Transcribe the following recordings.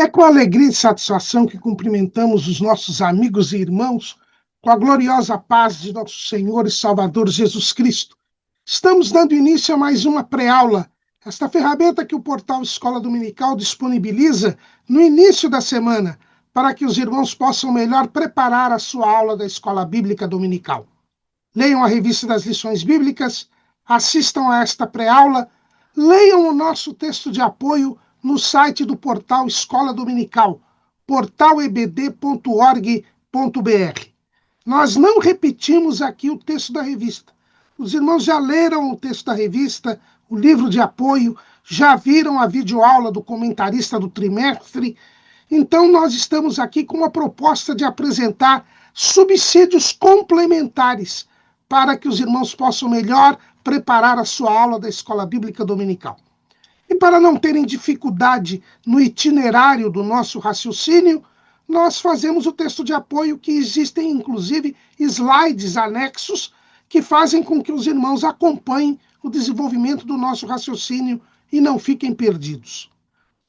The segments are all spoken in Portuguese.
É com alegria e satisfação que cumprimentamos os nossos amigos e irmãos com a gloriosa paz de nosso Senhor e Salvador Jesus Cristo. Estamos dando início a mais uma pré-aula, esta ferramenta que o portal Escola Dominical disponibiliza no início da semana, para que os irmãos possam melhor preparar a sua aula da Escola Bíblica Dominical. Leiam a revista das lições bíblicas, assistam a esta pré-aula, leiam o nosso texto de apoio no site do portal Escola Dominical, portalebd.org.br. Nós não repetimos aqui o texto da revista. Os irmãos já leram o texto da revista, o livro de apoio, já viram a videoaula do comentarista do trimestre. Então, nós estamos aqui com uma proposta de apresentar subsídios complementares para que os irmãos possam melhor preparar a sua aula da Escola Bíblica Dominical. E para não terem dificuldade no itinerário do nosso raciocínio, nós fazemos o texto de apoio, que existem inclusive slides anexos que fazem com que os irmãos acompanhem o desenvolvimento do nosso raciocínio e não fiquem perdidos.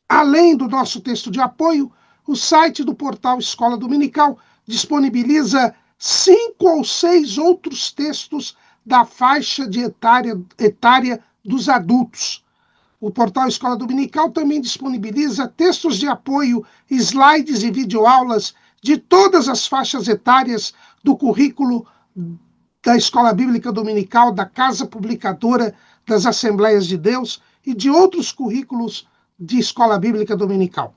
Além do nosso texto de apoio, o site do portal Escola Dominical disponibiliza 5 ou 6 outros textos da faixa de etária dos adultos. O portal Escola Dominical também disponibiliza textos de apoio, slides e videoaulas de todas as faixas etárias do currículo da Escola Bíblica Dominical, da Casa Publicadora das Assembleias de Deus e de outros currículos de Escola Bíblica Dominical.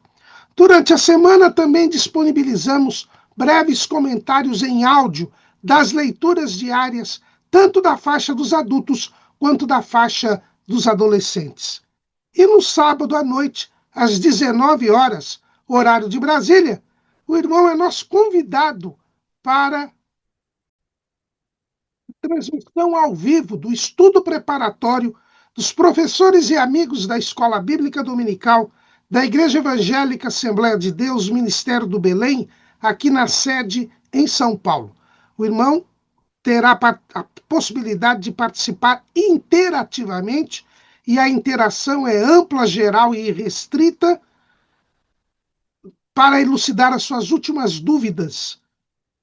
Durante a semana também disponibilizamos breves comentários em áudio das leituras diárias, tanto da faixa dos adultos quanto da faixa dos adolescentes. E no sábado à noite, às 19 horas, horário de Brasília, o irmão é nosso convidado para a transmissão ao vivo do estudo preparatório dos professores e amigos da Escola Bíblica Dominical da Igreja Evangélica Assembleia de Deus, Ministério do Belém, aqui na sede em São Paulo. O irmão terá a possibilidade de participar interativamente, e a interação é ampla, geral e restrita, para elucidar as suas últimas dúvidas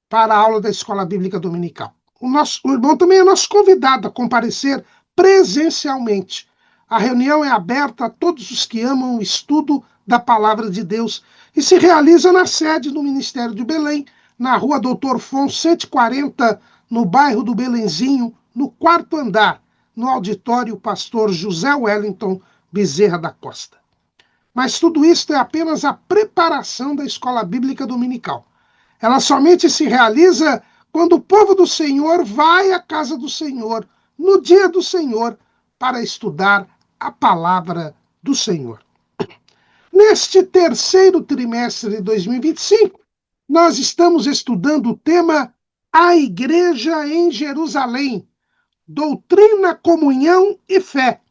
para a aula da Escola Bíblica Dominical. O irmão também é nosso convidado a comparecer presencialmente. A reunião é aberta a todos os que amam o estudo da Palavra de Deus e se realiza na sede do Ministério de Belém, na rua Doutor Fon 140, no bairro do Belenzinho, no 4º andar, no auditório Pastor José Wellington Bezerra da Costa. Mas tudo isso é apenas a preparação da Escola Bíblica Dominical. Ela somente se realiza quando o povo do Senhor vai à casa do Senhor, no dia do Senhor, para estudar a palavra do Senhor. Neste terceiro trimestre de 2025, nós estamos estudando o tema A Igreja em Jerusalém, Doutrina, Comunhão e Fé,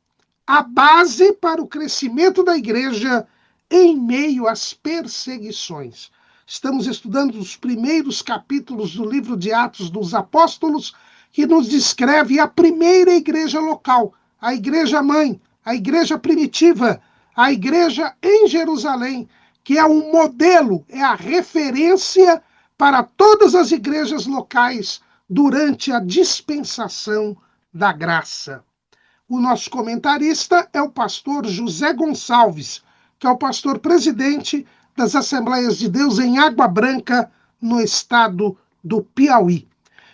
a base para o crescimento da igreja em meio às perseguições. Estamos estudando os primeiros capítulos do livro de Atos dos Apóstolos, que nos descreve a primeira igreja local, a igreja mãe, a igreja primitiva, a igreja em Jerusalém, que é um modelo, é a referência para todas as igrejas locais durante a dispensação da graça. O nosso comentarista é o pastor José Gonçalves, que é o pastor presidente das Assembleias de Deus em Água Branca, no estado do Piauí.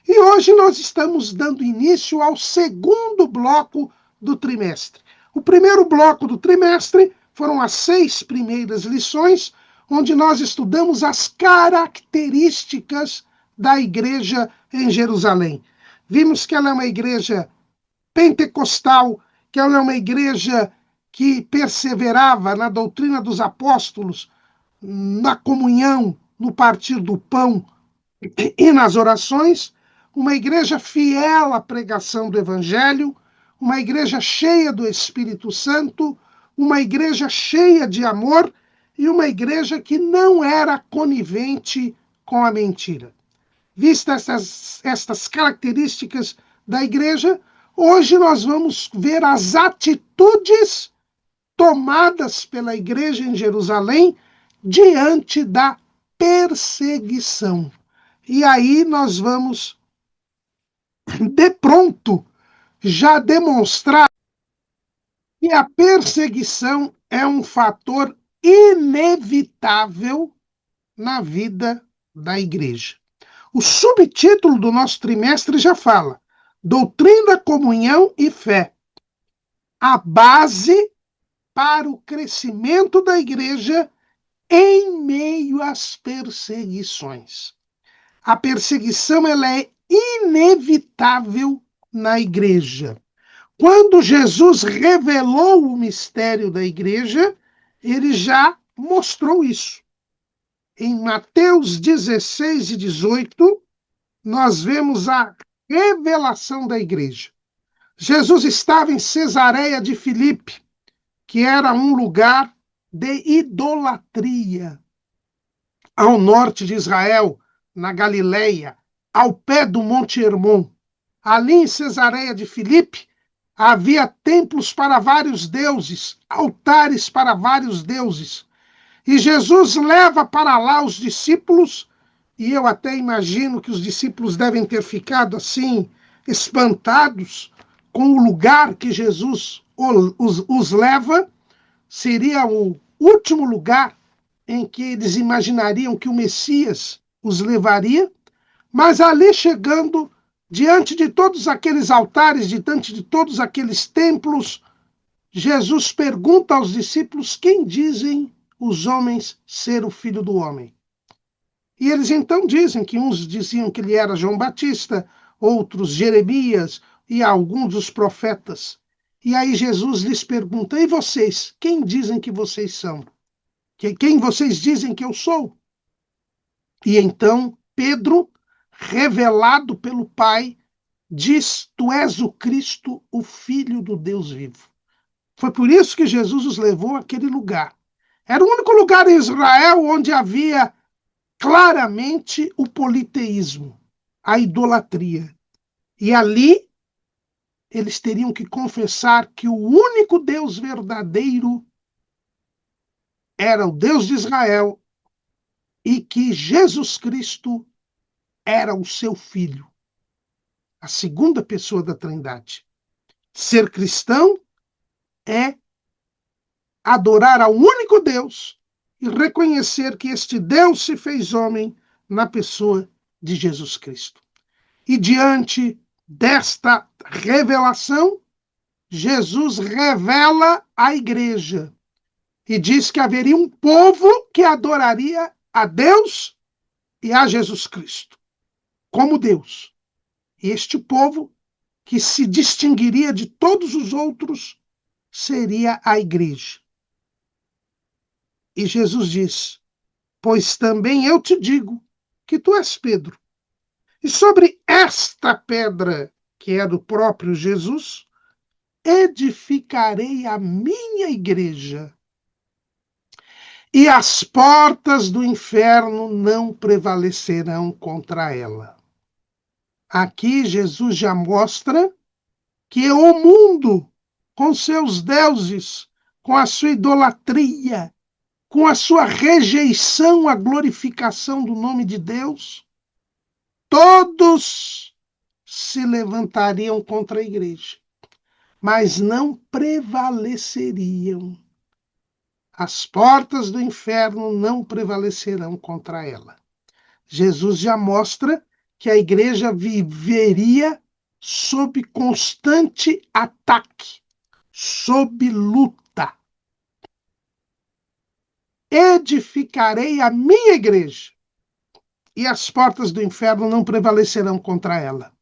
E hoje nós estamos dando início ao segundo bloco do trimestre. O primeiro bloco do trimestre foram as 6 primeiras lições, onde nós estudamos as características da igreja em Jerusalém. Vimos que ela é uma igreja pentecostal, que ela é uma igreja que perseverava na doutrina dos apóstolos, na comunhão, no partir do pão e nas orações, uma igreja fiel à pregação do Evangelho, uma igreja cheia do Espírito Santo, uma igreja cheia de amor e uma igreja que não era conivente com a mentira. Vistas estas características da igreja, hoje nós vamos ver as atitudes tomadas pela igreja em Jerusalém diante da perseguição. E aí nós vamos, de pronto, já demonstrar que a perseguição é um fator inevitável na vida da igreja. O subtítulo do nosso trimestre já fala: Doutrina, Comunhão e Fé. A base para o crescimento da igreja em meio às perseguições. A perseguição ela é inevitável na igreja. Quando Jesus revelou o mistério da igreja, ele já mostrou isso. Em Mateus 16 e 18, nós vemos a revelação da igreja. Jesus estava em Cesareia de Filipe, que era um lugar de idolatria, ao norte de Israel, na Galileia, ao pé do Monte Hermon. Ali em Cesareia de Filipe, havia templos para vários deuses, altares para vários deuses. E Jesus leva para lá os discípulos, e eu até imagino que os discípulos devem ter ficado assim, espantados com o lugar que Jesus os leva. Seria o último lugar em que eles imaginariam que o Messias os levaria, mas ali chegando, diante de todos aqueles altares, diante de todos aqueles templos, Jesus pergunta aos discípulos: quem dizem os homens ser o Filho do Homem? E eles então dizem que uns diziam que ele era João Batista, outros Jeremias e alguns dos profetas. E aí Jesus lhes pergunta: e vocês, quem dizem que vocês são? Quem vocês dizem que eu sou? E então Pedro, revelado pelo Pai, diz: tu és o Cristo, o Filho do Deus vivo. Foi por isso que Jesus os levou àquele lugar. Era o único lugar em Israel onde havia claramente o politeísmo, a idolatria. E ali eles teriam que confessar que o único Deus verdadeiro era o Deus de Israel e que Jesus Cristo era o seu Filho, a segunda pessoa da Trindade. Ser cristão é adorar ao único Deus e reconhecer que este Deus se fez homem na pessoa de Jesus Cristo. E diante desta revelação, Jesus revela a igreja e diz que haveria um povo que adoraria a Deus e a Jesus Cristo como Deus. E este povo, que se distinguiria de todos os outros, seria a igreja. E Jesus diz: pois também eu te digo que tu és Pedro. E sobre esta pedra, que é do próprio Jesus, edificarei a minha igreja. E as portas do inferno não prevalecerão contra ela. Aqui Jesus já mostra que o mundo, com seus deuses, com a sua idolatria, com a sua rejeição à glorificação do nome de Deus, todos se levantariam contra a igreja, mas não prevaleceriam. As portas do inferno não prevalecerão contra ela. Jesus já mostra que a igreja viveria sob constante ataque, sob luta. Edificarei a minha igreja e as portas do inferno não prevalecerão contra ela.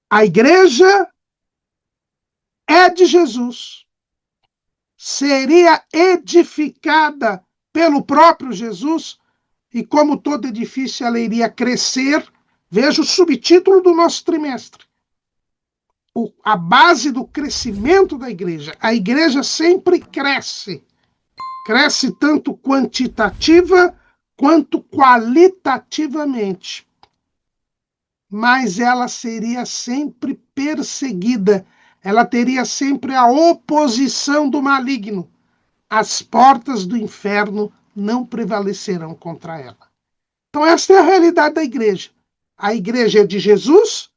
A igreja é de Jesus. Seria edificada pelo próprio Jesus e, como todo edifício, ela iria crescer. Veja o subtítulo do nosso trimestre. A base do crescimento da igreja. A igreja sempre cresce. Cresce tanto quantitativa quanto qualitativamente. Mas ela seria sempre perseguida. Ela teria sempre a oposição do maligno. As portas do inferno não prevalecerão contra ela. Então, esta é a realidade da igreja. A igreja é de Jesus,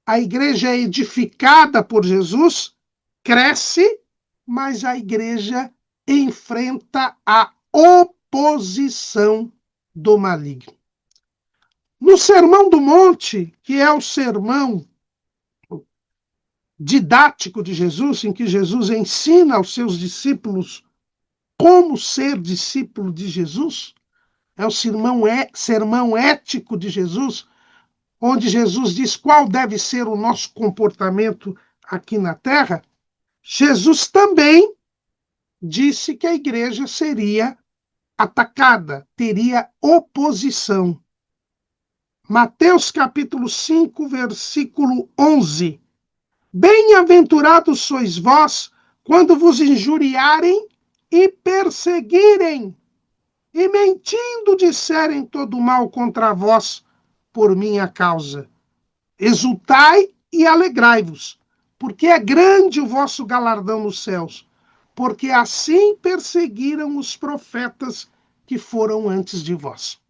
a igreja é edificada por Jesus, cresce, mas a igreja enfrenta a oposição do maligno. No Sermão do Monte, que é o sermão didático de Jesus, em que Jesus ensina aos seus discípulos como ser discípulo de Jesus, é o sermão ético de Jesus, onde Jesus diz qual deve ser o nosso comportamento aqui na Terra. Jesus também disse que a igreja seria atacada, teria oposição. Mateus capítulo 5, versículo 11. Bem-aventurados sois vós quando vos injuriarem e perseguirem, e mentindo disserem todo mal contra vós por minha causa. Exultai e alegrai-vos, porque é grande o vosso galardão nos céus, porque assim perseguiram os profetas que foram antes de vós.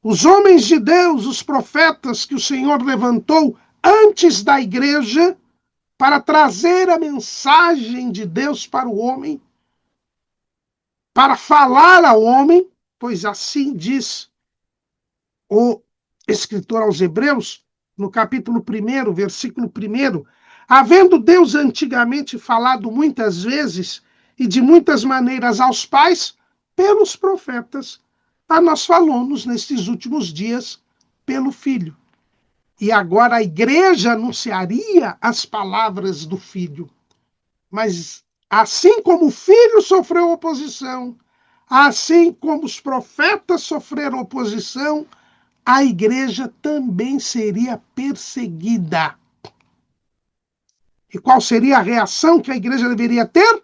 Os homens de Deus, os profetas que o Senhor levantou antes da igreja para trazer a mensagem de Deus para o homem, para falar ao homem, pois assim diz o escritor aos Hebreus, no capítulo 1, versículo 1, havendo Deus antigamente falado muitas vezes e de muitas maneiras aos pais pelos profetas, a nós falou-nos nestes últimos dias pelo Filho. E agora a igreja anunciaria as palavras do Filho. Mas assim como o Filho sofreu oposição, assim como os profetas sofreram oposição, a igreja também seria perseguida. E qual seria a reação que a igreja deveria ter?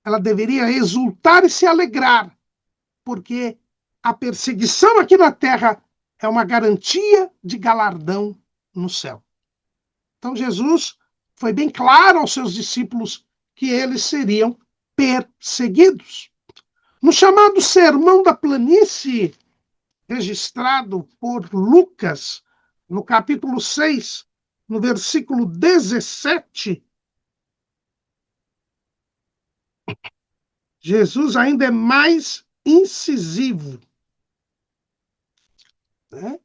Ela deveria exultar e se alegrar, porque a perseguição aqui na terra é uma garantia de galardão no céu. Então Jesus foi bem claro aos seus discípulos que eles seriam perseguidos. No chamado Sermão da Planície, registrado por Lucas, no capítulo 6, no versículo 17, Jesus ainda é mais incisivo. Né?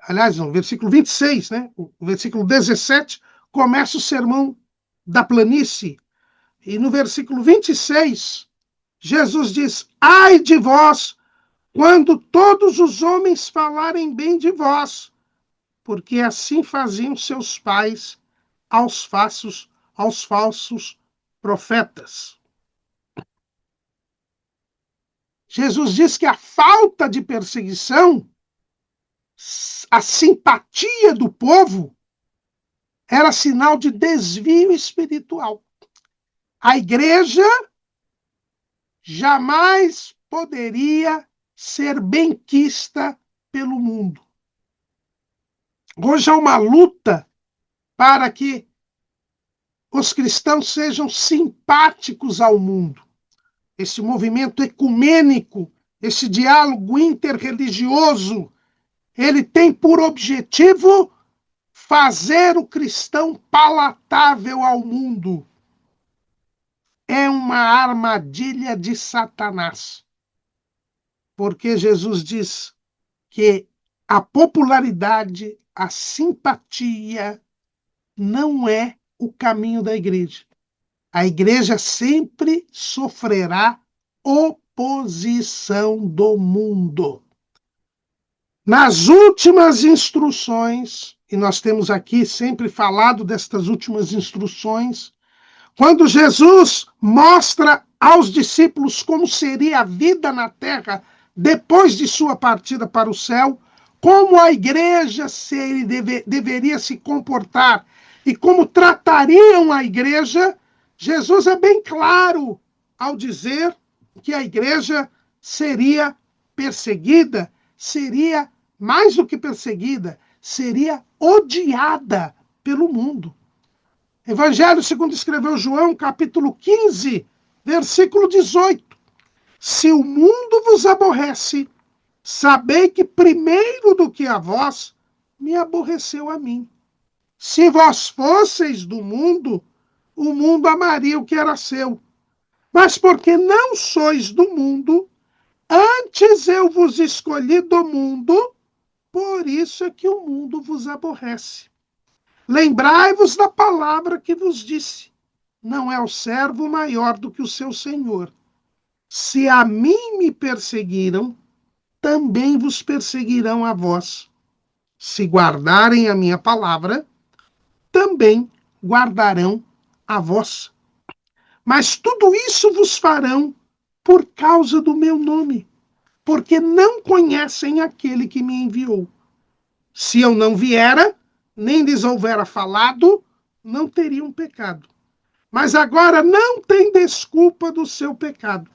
Aliás, no versículo 26, né? O versículo 17, começa o Sermão da Planície. E no versículo 26, Jesus diz: ai de vós, quando todos os homens falarem bem de vós, porque assim faziam seus pais aos falsos profetas. Jesus diz que a falta de perseguição, a simpatia do povo, era sinal de desvio espiritual. A igreja jamais poderia ser benquista pelo mundo. Hoje há uma luta para que os cristãos sejam simpáticos ao mundo. Esse movimento ecumênico, esse diálogo interreligioso, ele tem por objetivo fazer o cristão palatável ao mundo. É uma armadilha de Satanás. Porque Jesus diz que a popularidade, a simpatia, não é o caminho da igreja. A igreja sempre sofrerá oposição do mundo. Nas últimas instruções, e nós temos aqui sempre falado destas últimas instruções, quando Jesus mostra aos discípulos como seria a vida na terra depois de sua partida para o céu, como a igreja deveria se comportar e como tratariam a igreja, Jesus é bem claro ao dizer que a igreja seria perseguida, seria mais do que perseguida, seria odiada pelo mundo. Evangelho segundo escreveu João, capítulo 15, versículo 18. Se o mundo vos aborrece, sabei que primeiro do que a vós, me aborreceu a mim. Se vós fosseis do mundo, o mundo amaria o que era seu. Mas porque não sois do mundo, antes eu vos escolhi do mundo, por isso é que o mundo vos aborrece. Lembrai-vos da palavra que vos disse: não é o servo maior do que o seu senhor. Se a mim me perseguiram, também vos perseguirão a vós. Se guardarem a minha palavra, também guardarão a vós. Mas tudo isso vos farão por causa do meu nome, porque não conhecem aquele que me enviou. Se eu não viera, nem lhes houvera falado, não teriam pecado. Mas agora não tem desculpa do seu pecado.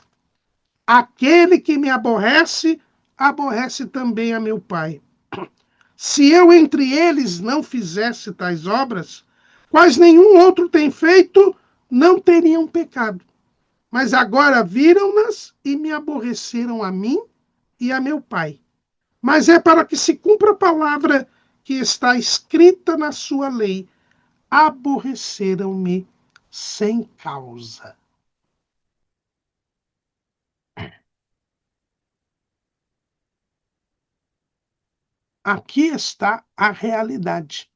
Aquele que me aborrece, aborrece também a meu Pai. Se eu entre eles não fizesse tais obras, quais nenhum outro tem feito, não teriam pecado. Mas agora viram-nas e me aborreceram a mim e a meu Pai. Mas é para que se cumpra a palavra que está escrita na sua lei: aborreceram-me sem causa. Aqui está a realidade.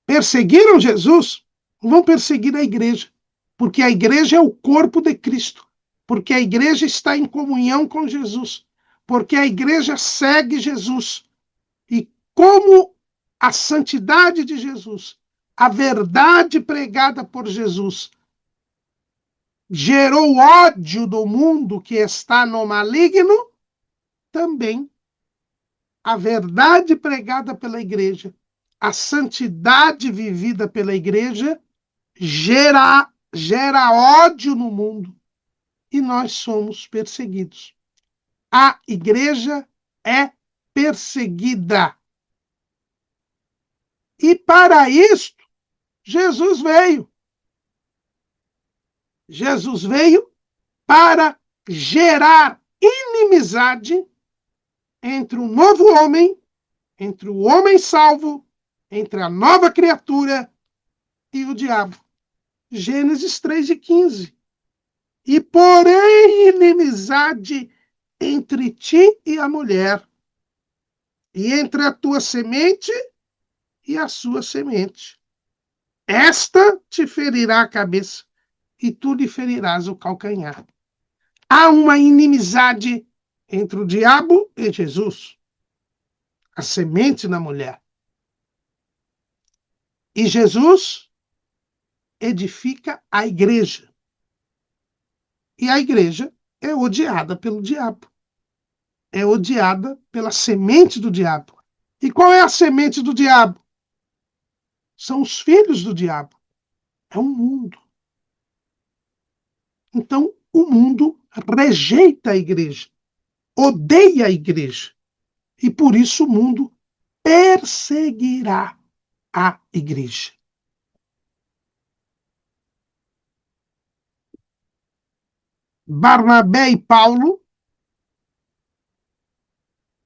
Perseguiram Jesus? Vão perseguir a igreja, porque a igreja é o corpo de Cristo, porque a igreja está em comunhão com Jesus, porque a igreja segue Jesus. E como a santidade de Jesus, a verdade pregada por Jesus, gerou ódio do mundo que está no maligno, também a verdade pregada pela igreja, a santidade vivida pela igreja, gera ódio no mundo e nós somos perseguidos. A igreja é perseguida. E para isto, Jesus veio. Jesus veio para gerar inimizade entre o novo homem, entre o homem salvo, entre a nova criatura e o diabo. Gênesis 3:15. E porém inimizade entre ti e a mulher, e entre a tua semente e a sua semente. Esta te ferirá a cabeça, e tu lhe ferirás o calcanhar. Há uma inimizade entre o diabo e Jesus, a semente na mulher. E Jesus edifica a igreja. E a igreja é odiada pelo diabo. É odiada pela semente do diabo. E qual é a semente do diabo? São os filhos do diabo. É o mundo. Então, o mundo rejeita a igreja, odeia a igreja. E por isso o mundo perseguirá a igreja. Barnabé e Paulo,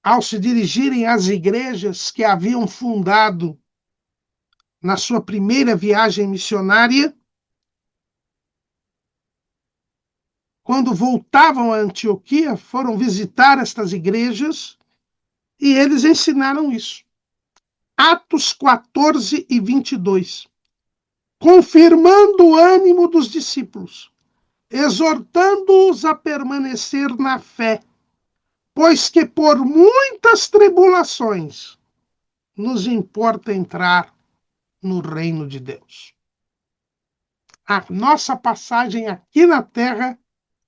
ao se dirigirem às igrejas que haviam fundado na sua primeira viagem missionária, quando voltavam a Antioquia, foram visitar estas igrejas e eles ensinaram isso. Atos 14:22. Confirmando o ânimo dos discípulos, exortando-os a permanecer na fé, pois que por muitas tribulações nos importa entrar no reino de Deus. A nossa passagem aqui na Terra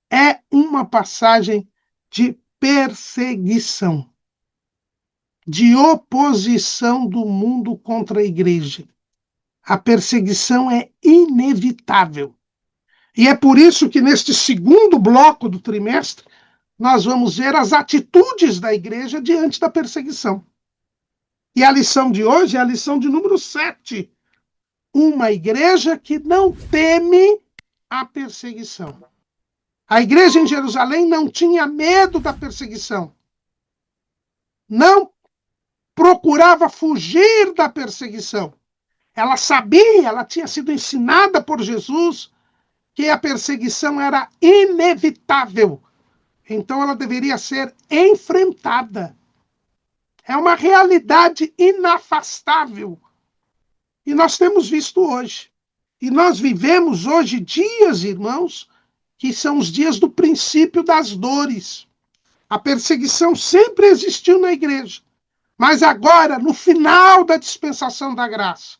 é uma passagem de perseguição, de oposição do mundo contra a igreja. A perseguição é inevitável. E é por isso que neste segundo bloco do trimestre, nós vamos ver as atitudes da igreja diante da perseguição. E a lição de hoje é a lição de número 7. Uma igreja que não teme a perseguição. A igreja em Jerusalém não tinha medo da perseguição. Não procurava fugir da perseguição. Ela sabia, ela tinha sido ensinada por Jesus que a perseguição era inevitável. Então ela deveria ser enfrentada. É uma realidade inafastável. E nós temos visto hoje. E nós vivemos hoje dias, irmãos, que são os dias do princípio das dores. A perseguição sempre existiu na igreja. Mas agora, no final da dispensação da graça,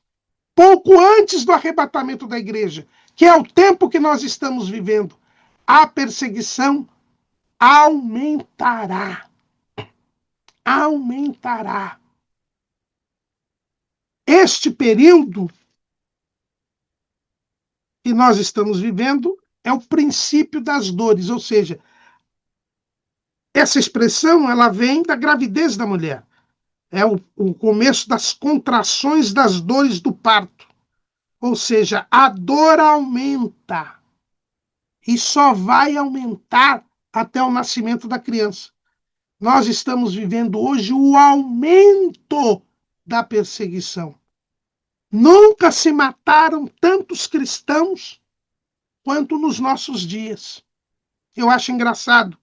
pouco antes do arrebatamento da igreja, que é o tempo que nós estamos vivendo, a perseguição aumentará. Aumentará. Este período que nós estamos vivendo é o princípio das dores, ou seja, essa expressão ela vem da gravidez da mulher. É o começo das contrações das dores do parto. Ou seja, a dor aumenta e só vai aumentar até o nascimento da criança. Nós estamos vivendo hoje o aumento da perseguição. Nunca se mataram tantos cristãos quanto nos nossos dias. Eu acho engraçado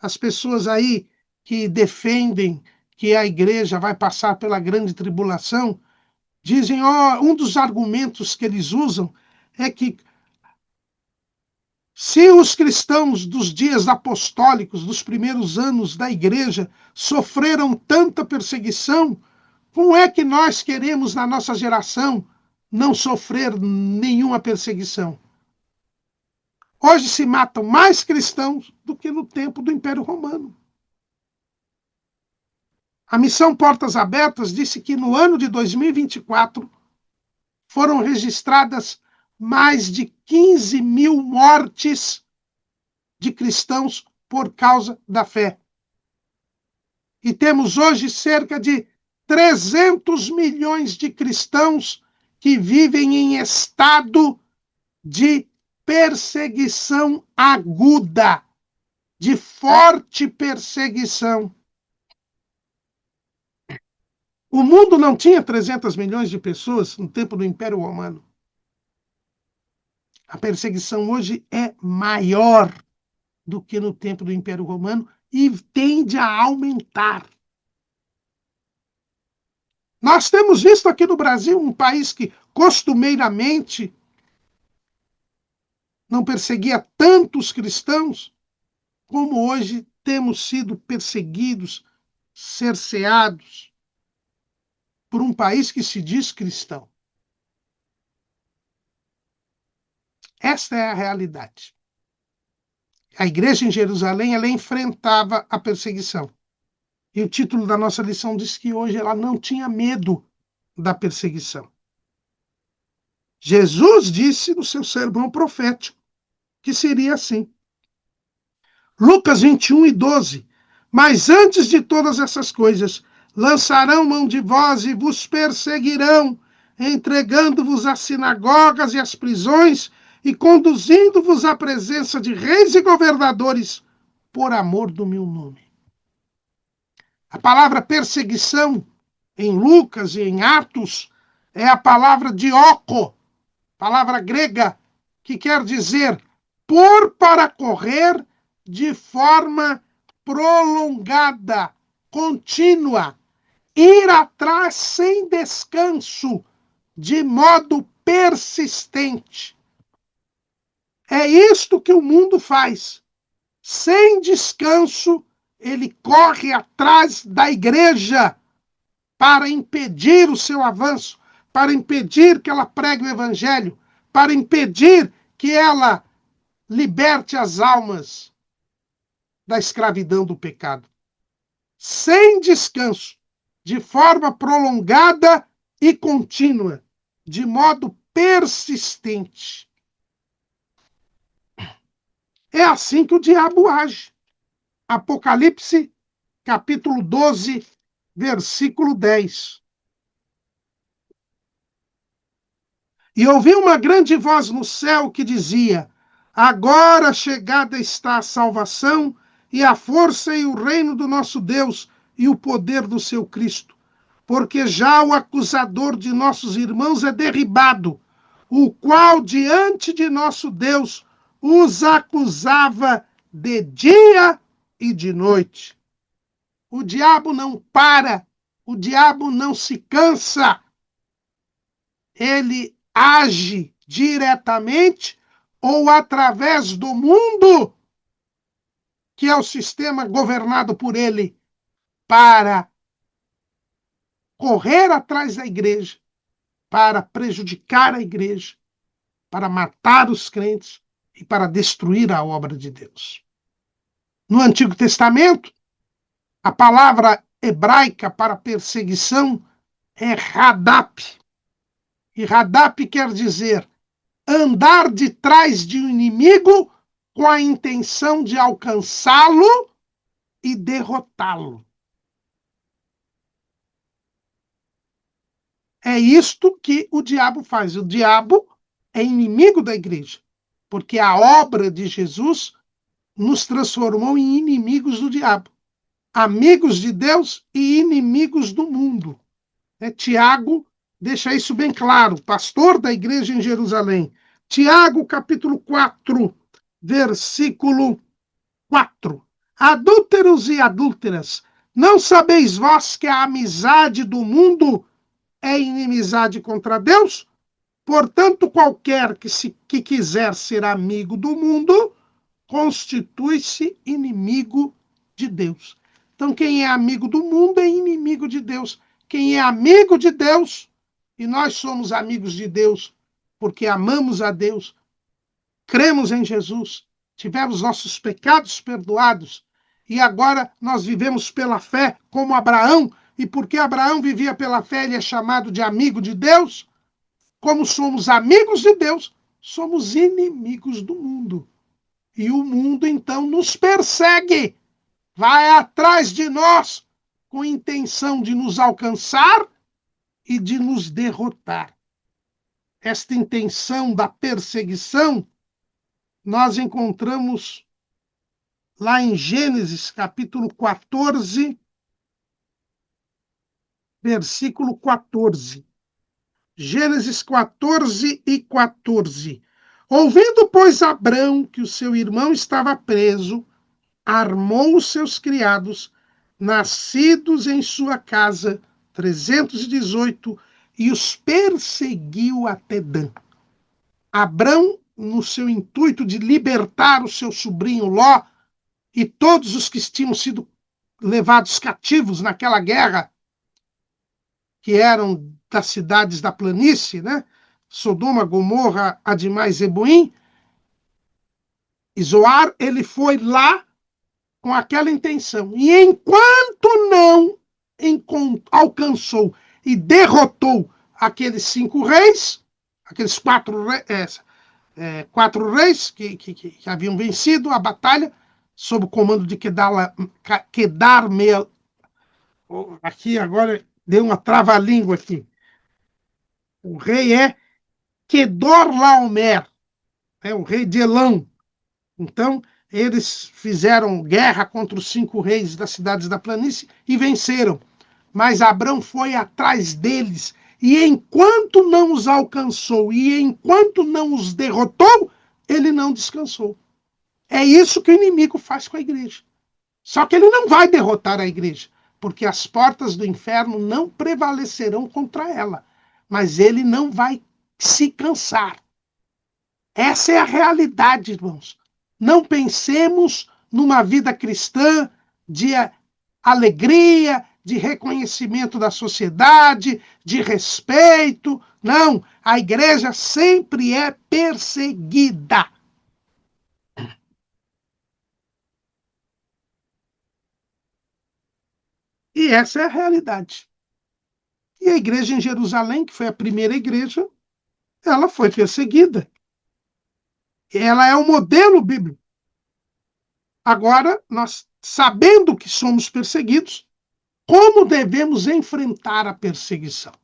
as pessoas aí que defendem que a igreja vai passar pela grande tribulação, dizem, um dos argumentos que eles usam é que se os cristãos dos dias apostólicos, dos primeiros anos da igreja, sofreram tanta perseguição, como é que nós queremos, na nossa geração, não sofrer nenhuma perseguição? Hoje se matam mais cristãos do que no tempo do Império Romano. A Missão Portas Abertas disse que no ano de 2024 foram registradas mais de 15 mil mortes de cristãos por causa da fé. E temos hoje cerca de 300 milhões de cristãos que vivem em estado de perseguição aguda, de forte perseguição. O mundo não tinha 300 milhões de pessoas no tempo do Império Romano. A perseguição hoje é maior do que no tempo do Império Romano e tende a aumentar. Nós temos visto aqui no Brasil um país que costumeiramente não perseguia tantos cristãos, como hoje temos sido perseguidos, cerceados, por um país que se diz cristão. Esta é a realidade. A igreja em Jerusalém, ela enfrentava a perseguição. E o título da nossa lição diz que hoje ela não tinha medo da perseguição. Jesus disse no seu sermão profético que seria assim. Lucas 21:12. Mas antes de todas essas coisas, lançarão mão de vós e vos perseguirão, entregando-vos às sinagogas e às prisões e conduzindo-vos à presença de reis e governadores por amor do meu nome. A palavra perseguição em Lucas e em Atos é a palavra dioko, palavra grega, que quer dizer pôr para correr de forma prolongada, contínua, ir atrás sem descanso, de modo persistente. É isto que o mundo faz. Sem descanso, ele corre atrás da igreja para impedir o seu avanço, para impedir que ela pregue o evangelho, para impedir que ela liberte as almas da escravidão do pecado. Sem descanso, de forma prolongada e contínua, de modo persistente. É assim que o diabo age. Apocalipse, capítulo 12, versículo 10. E ouvi uma grande voz no céu que dizia: Agora chegada está a salvação e a força e o reino do nosso Deus e o poder do seu Cristo, porque já o acusador de nossos irmãos é derribado, o qual diante de nosso Deus os acusava de dia e de noite. O diabo não para, o diabo não se cansa. Ele age diretamente ou através do mundo, que é o sistema governado por ele, para correr atrás da igreja, para prejudicar a igreja, para matar os crentes e para destruir a obra de Deus. No Antigo Testamento, a palavra hebraica para perseguição é Hadap. E Hadap quer dizer andar de trás de um inimigo com a intenção de alcançá-lo e derrotá-lo. É isto que o diabo faz. O diabo é inimigo da igreja, porque a obra de Jesus nos transformou em inimigos do diabo, amigos de Deus e inimigos do mundo. Tiago deixa isso bem claro, pastor da igreja em Jerusalém. Tiago, capítulo 4, versículo 4. Adúlteros e adúlteras, não sabeis vós que a amizade do mundo é inimizade contra Deus? Portanto, qualquer que quiser ser amigo do mundo, constitui-se inimigo de Deus. Então, quem é amigo do mundo é inimigo de Deus. Quem é amigo de Deus, e nós somos amigos de Deus, porque amamos a Deus, cremos em Jesus, tivemos nossos pecados perdoados, e agora nós vivemos pela fé como Abraão, e porque Abraão vivia pela fé, ele é chamado de amigo de Deus. Como somos amigos de Deus, somos inimigos do mundo. E o mundo, então, nos persegue, vai atrás de nós com intenção de nos alcançar e de nos derrotar. Esta intenção da perseguição nós encontramos lá em Gênesis, capítulo 14, versículo 14. Gênesis 14 e 14. Ouvindo, pois, Abrão que o seu irmão estava preso, armou os seus criados, nascidos em sua casa, 318, e os perseguiu até Dan. Abrão, no seu intuito de libertar o seu sobrinho Ló e todos os que tinham sido levados cativos naquela guerra, que eram das cidades da planície, né? Sodoma, Gomorra, Adimá e Zeboim, e Zoar, ele foi lá com aquela intenção. E enquanto não alcançou e derrotou aqueles 5 reis, aqueles 4 reis que haviam vencido a batalha, sob o comando de Quedarmeel. Aqui agora deu uma trava-língua aqui. O rei é Quedorlaomer, o rei de Elão. Então, eles fizeram guerra contra os 5 reis das cidades da planície e venceram. Mas Abrão foi atrás deles, e enquanto não os alcançou e enquanto não os derrotou, ele não descansou. É isso que o inimigo faz com a igreja. Só que ele não vai derrotar a igreja, porque as portas do inferno não prevalecerão contra ela. Mas ele não vai se cansar. Essa é a realidade, irmãos. Não pensemos numa vida cristã de alegria, de reconhecimento da sociedade, de respeito. Não, a igreja sempre é perseguida. E essa é a realidade. E a igreja em Jerusalém, que foi a primeira igreja, ela foi perseguida. Ela é um modelo bíblico. Agora, nós, sabendo que somos perseguidos, como devemos enfrentar a perseguição?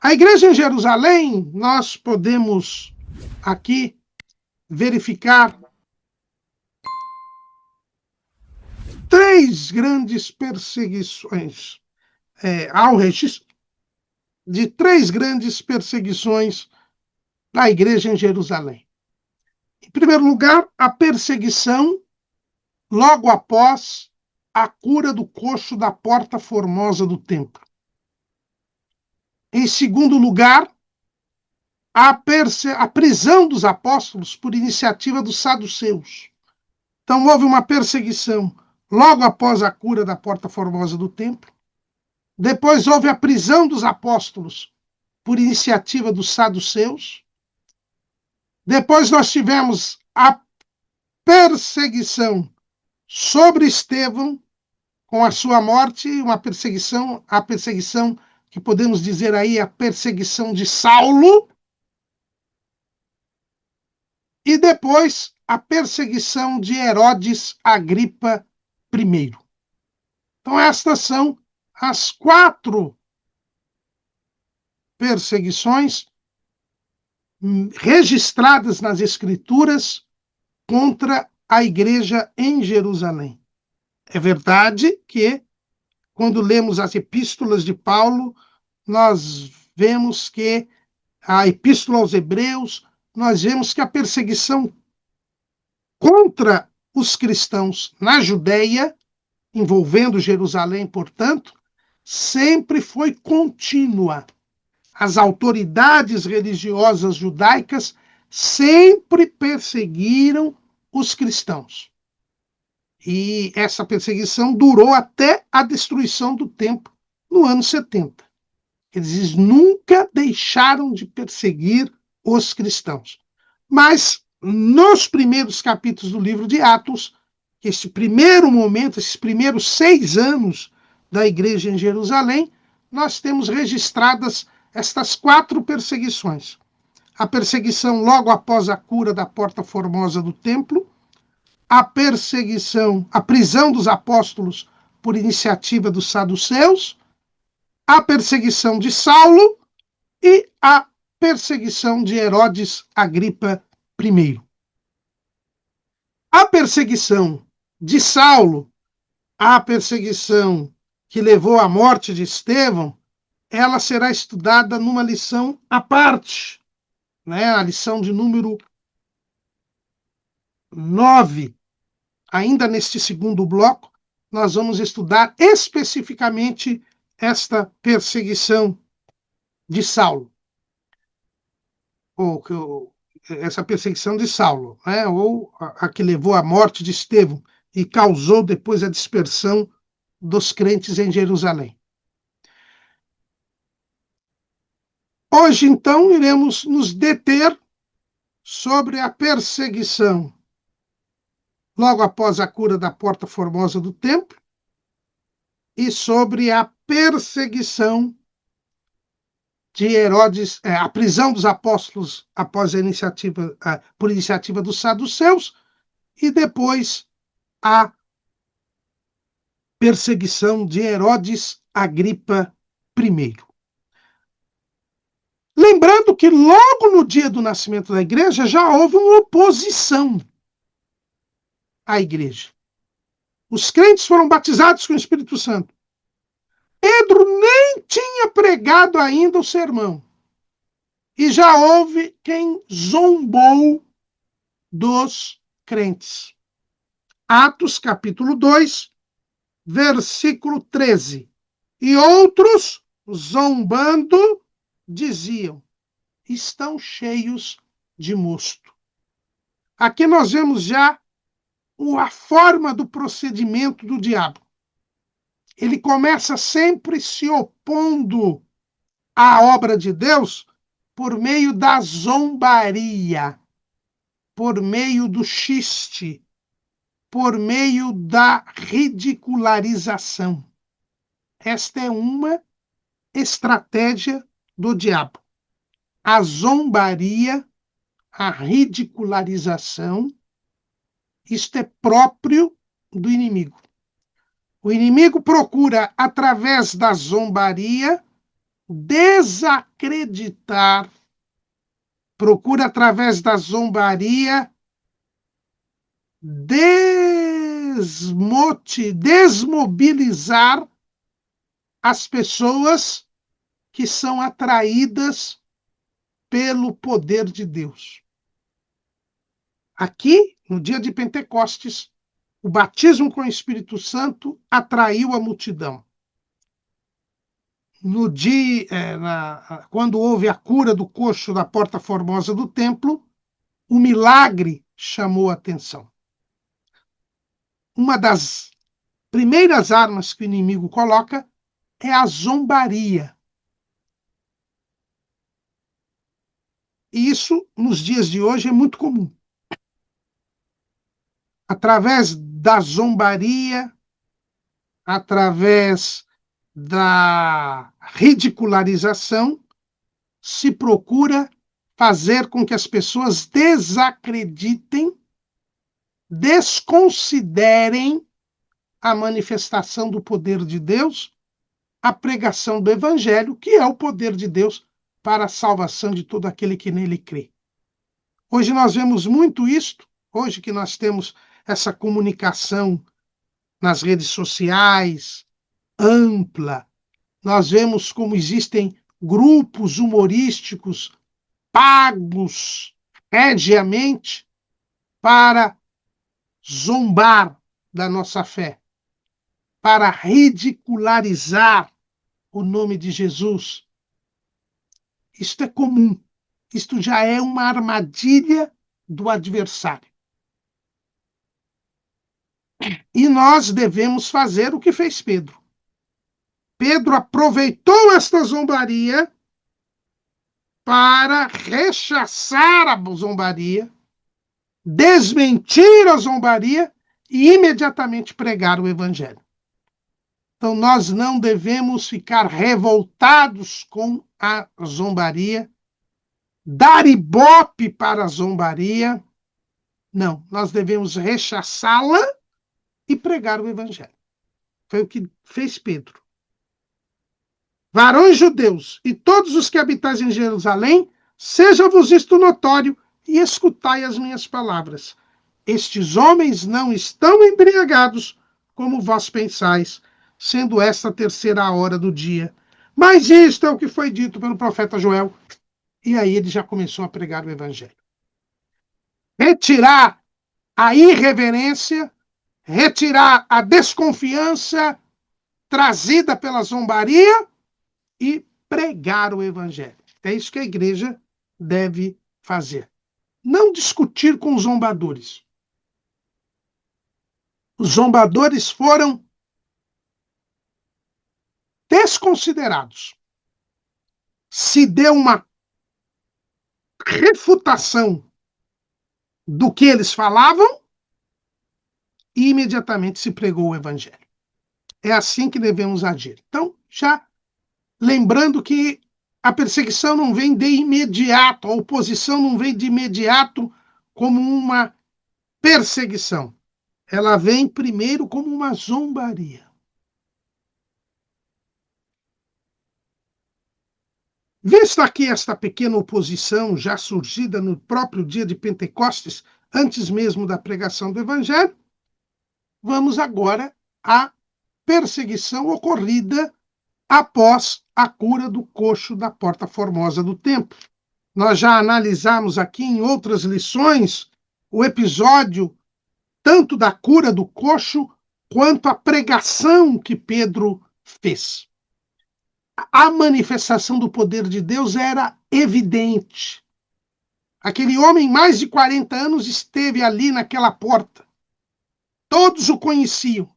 A igreja em Jerusalém, nós podemos aqui verificar 3 grandes perseguições. Há um registro de 3 grandes perseguições da igreja em Jerusalém. Em primeiro lugar, a perseguição logo após a cura do coxo da porta formosa do templo. Em segundo lugar, a prisão dos apóstolos por iniciativa dos saduceus. Então, houve uma perseguição logo após a cura da porta formosa do templo. Depois houve a prisão dos apóstolos por iniciativa dos saduceus. Depois nós tivemos a perseguição sobre Estevão, com a sua morte, a perseguição que podemos dizer aí, a perseguição de Saulo, e depois a perseguição de Herodes Agripa I. Então, estas são as 4 perseguições registradas nas Escrituras contra a igreja em Jerusalém. É verdade que, quando lemos as epístolas de Paulo, nós vemos que a epístola aos Hebreus, nós vemos que a perseguição contra os cristãos na Judéia, envolvendo Jerusalém, portanto, sempre foi contínua. As autoridades religiosas judaicas sempre perseguiram os cristãos. E essa perseguição durou até a destruição do templo no ano 70. Eles nunca deixaram de perseguir os cristãos. Mas, nos primeiros capítulos do livro de Atos, esse primeiro momento, esses primeiros 6 anos da igreja em Jerusalém, nós temos registradas estas 4 perseguições. A perseguição logo após a cura da porta formosa do templo, a prisão dos apóstolos por iniciativa dos saduceus, a perseguição de Saulo e a perseguição de Herodes Agripa I. A perseguição de Saulo, a perseguição que levou à morte de Estevão, ela será estudada numa lição à parte, a lição de número 9. Ainda neste segundo bloco, nós vamos estudar especificamente esta perseguição de Saulo. Essa perseguição de Saulo, ou a que levou à morte de Estevão e causou depois a dispersão dos crentes em Jerusalém. Hoje, então, iremos nos deter sobre a perseguição logo após a cura da porta formosa do templo e sobre a perseguição de Herodes, a prisão dos apóstolos após por iniciativa dos saduceus e depois a perseguição de Herodes Agripa I. Lembrando que logo no dia do nascimento da igreja já houve uma oposição à igreja. Os crentes foram batizados com o Espírito Santo. Pedro nem tinha pregado ainda o sermão. E já houve quem zombou dos crentes. Atos capítulo 2, versículo 13. E outros, zombando, diziam: estão cheios de mosto. Aqui nós vemos já a forma do procedimento do diabo. Ele começa sempre se opondo à obra de Deus por meio da zombaria, por meio do xiste, por meio da ridicularização. Esta é uma estratégia do diabo. A zombaria, a ridicularização, isto é próprio do inimigo. O inimigo procura, através da zombaria, desacreditar, procura, através da zombaria, desmobilizar as pessoas que são atraídas pelo poder de Deus. Aqui, no dia de Pentecostes, o batismo com o Espírito Santo atraiu a multidão. No dia, quando houve a cura do coxo da porta formosa do templo, o milagre chamou a atenção. Uma das primeiras armas que o inimigo coloca é a zombaria. E isso, nos dias de hoje, é muito comum. Através da zombaria, através da ridicularização, se procura fazer com que as pessoas desacreditem, desconsiderem a manifestação do poder de Deus, a pregação do Evangelho, que é o poder de Deus para a salvação de todo aquele que nele crê. Hoje nós vemos muito isto, hoje que nós temos essa comunicação nas redes sociais, ampla, nós vemos como existem grupos humorísticos pagos regiamente para zombar da nossa fé, para ridicularizar o nome de Jesus. Isto é comum. Isto já é uma armadilha do adversário. E nós devemos fazer o que fez Pedro. Pedro aproveitou esta zombaria para rechaçar a zombaria, desmentir a zombaria e imediatamente pregar o Evangelho. Então, nós não devemos ficar revoltados com a zombaria, dar ibope para a zombaria. Não, nós devemos rechaçá-la e pregar o Evangelho. Foi o que fez Pedro. Varões judeus e todos os que habitais em Jerusalém, seja-vos isto notório e escutai as minhas palavras. Estes homens não estão embriagados, como vós pensais, sendo esta a terceira hora do dia. Mas isto é o que foi dito pelo profeta Joel. E aí ele já começou a pregar o Evangelho. Retirar a irreverência, retirar a desconfiança trazida pela zombaria e pregar o Evangelho. É isso que a igreja deve fazer. Não discutir com os zombadores. Os zombadores foram desconsiderados. Se deu uma refutação do que eles falavam e imediatamente se pregou o Evangelho. É assim que devemos agir. Então, já lembrando que a perseguição não vem de imediato, a oposição não vem de imediato como uma perseguição. Ela vem primeiro como uma zombaria. Vista aqui esta pequena oposição já surgida no próprio dia de Pentecostes, antes mesmo da pregação do Evangelho, vamos agora à perseguição ocorrida após a cura do coxo da porta formosa do templo. Nós já analisamos aqui em outras lições o episódio tanto da cura do coxo quanto a pregação que Pedro fez. A manifestação do poder de Deus era evidente. Aquele homem, mais de 40 anos, esteve ali naquela porta. Todos o conheciam.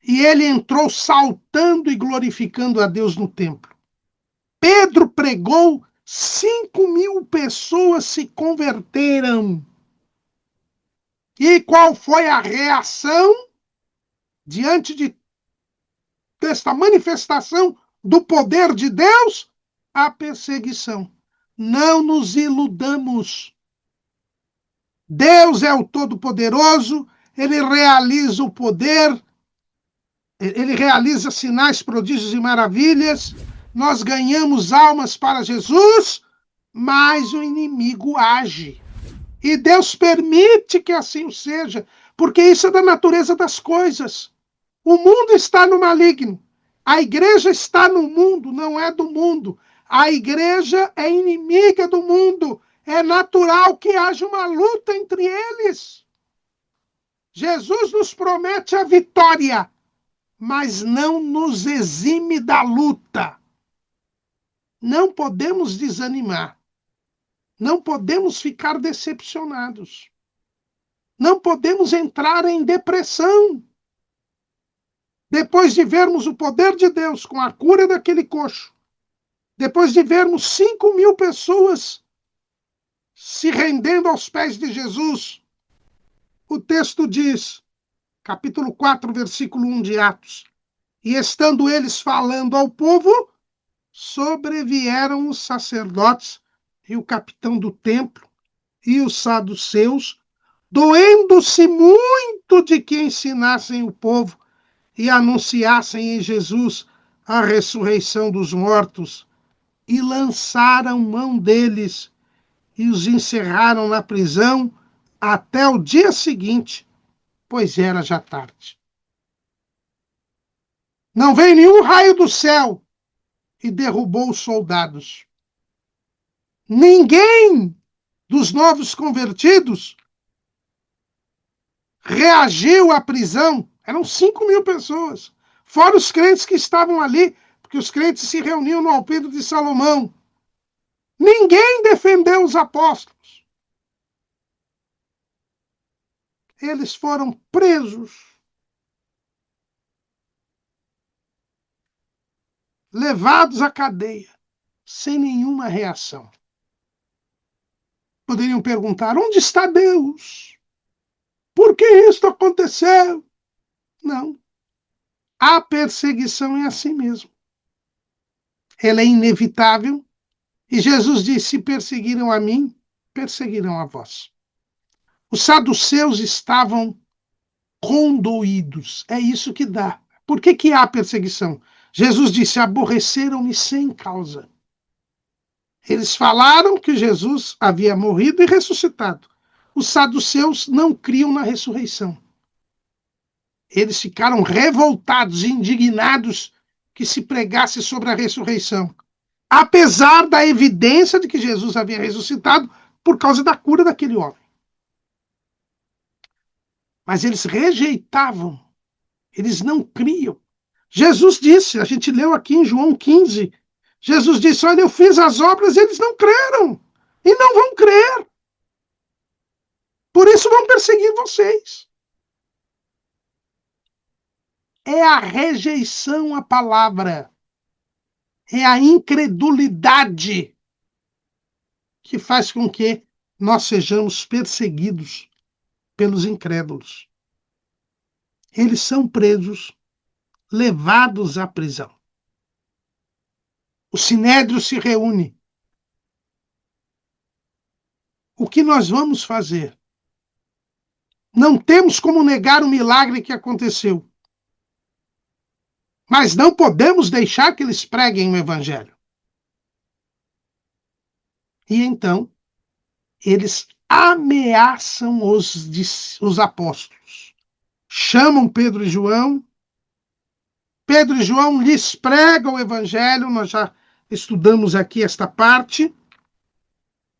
E ele entrou saltando e glorificando a Deus no templo. Pedro pregou, 5.000 pessoas se converteram. E qual foi a reação diante desta manifestação do poder de Deus? A perseguição. Não nos iludamos. Deus é o Todo-Poderoso, ele realiza o poder, ele realiza sinais, prodígios e maravilhas. Nós ganhamos almas para Jesus, mas o inimigo age. E Deus permite que assim seja, porque isso é da natureza das coisas. O mundo está no maligno. A igreja está no mundo, não é do mundo. A igreja é inimiga do mundo. É natural que haja uma luta entre eles. Jesus nos promete a vitória, mas não nos exime da luta. Não podemos desanimar. Não podemos ficar decepcionados. Não podemos entrar em depressão. Depois de vermos o poder de Deus com a cura daquele coxo, depois de vermos 5.000 pessoas se rendendo aos pés de Jesus, o texto diz, capítulo 4, versículo 1 de Atos, e estando eles falando ao povo, sobrevieram os sacerdotes e o capitão do templo e os saduceus, doendo-se muito de que ensinassem o povo e anunciassem em Jesus a ressurreição dos mortos, e lançaram mão deles e os encerraram na prisão até o dia seguinte, pois era já tarde. Não veio nenhum raio do céu e derrubou os soldados. Ninguém dos novos convertidos reagiu à prisão. Eram 5.000 pessoas, fora os crentes que estavam ali, porque os crentes se reuniam no alpendre de Salomão. Ninguém defendeu os apóstolos. Eles foram presos, levados à cadeia, sem nenhuma reação. Poderiam perguntar: onde está Deus? Por que isso aconteceu? Não. A perseguição é assim mesmo. Ela é inevitável. E Jesus disse: se perseguiram a mim, perseguirão a vós. Os saduceus estavam condoídos. É isso que dá. Por que há perseguição? Jesus disse: aborreceram-me sem causa. Eles falaram que Jesus havia morrido e ressuscitado. Os saduceus não criam na ressurreição. Eles ficaram revoltados e indignados que se pregasse sobre a ressurreição, apesar da evidência de que Jesus havia ressuscitado por causa da cura daquele homem. Mas eles rejeitavam, eles não criam. Jesus disse, a gente leu aqui em João 15, Jesus disse: olha, eu fiz as obras e eles não creram, e não vão crer. Por isso vão perseguir vocês. É a rejeição à palavra, é a incredulidade que faz com que nós sejamos perseguidos pelos incrédulos. Eles são presos, levados à prisão. O sinédrio se reúne. O que nós vamos fazer? Não temos como negar o milagre que aconteceu. Mas não podemos deixar que eles preguem o evangelho. E então, eles ameaçam os apóstolos. Chamam Pedro e João. Pedro e João lhes pregam o evangelho. Nós já estudamos aqui esta parte.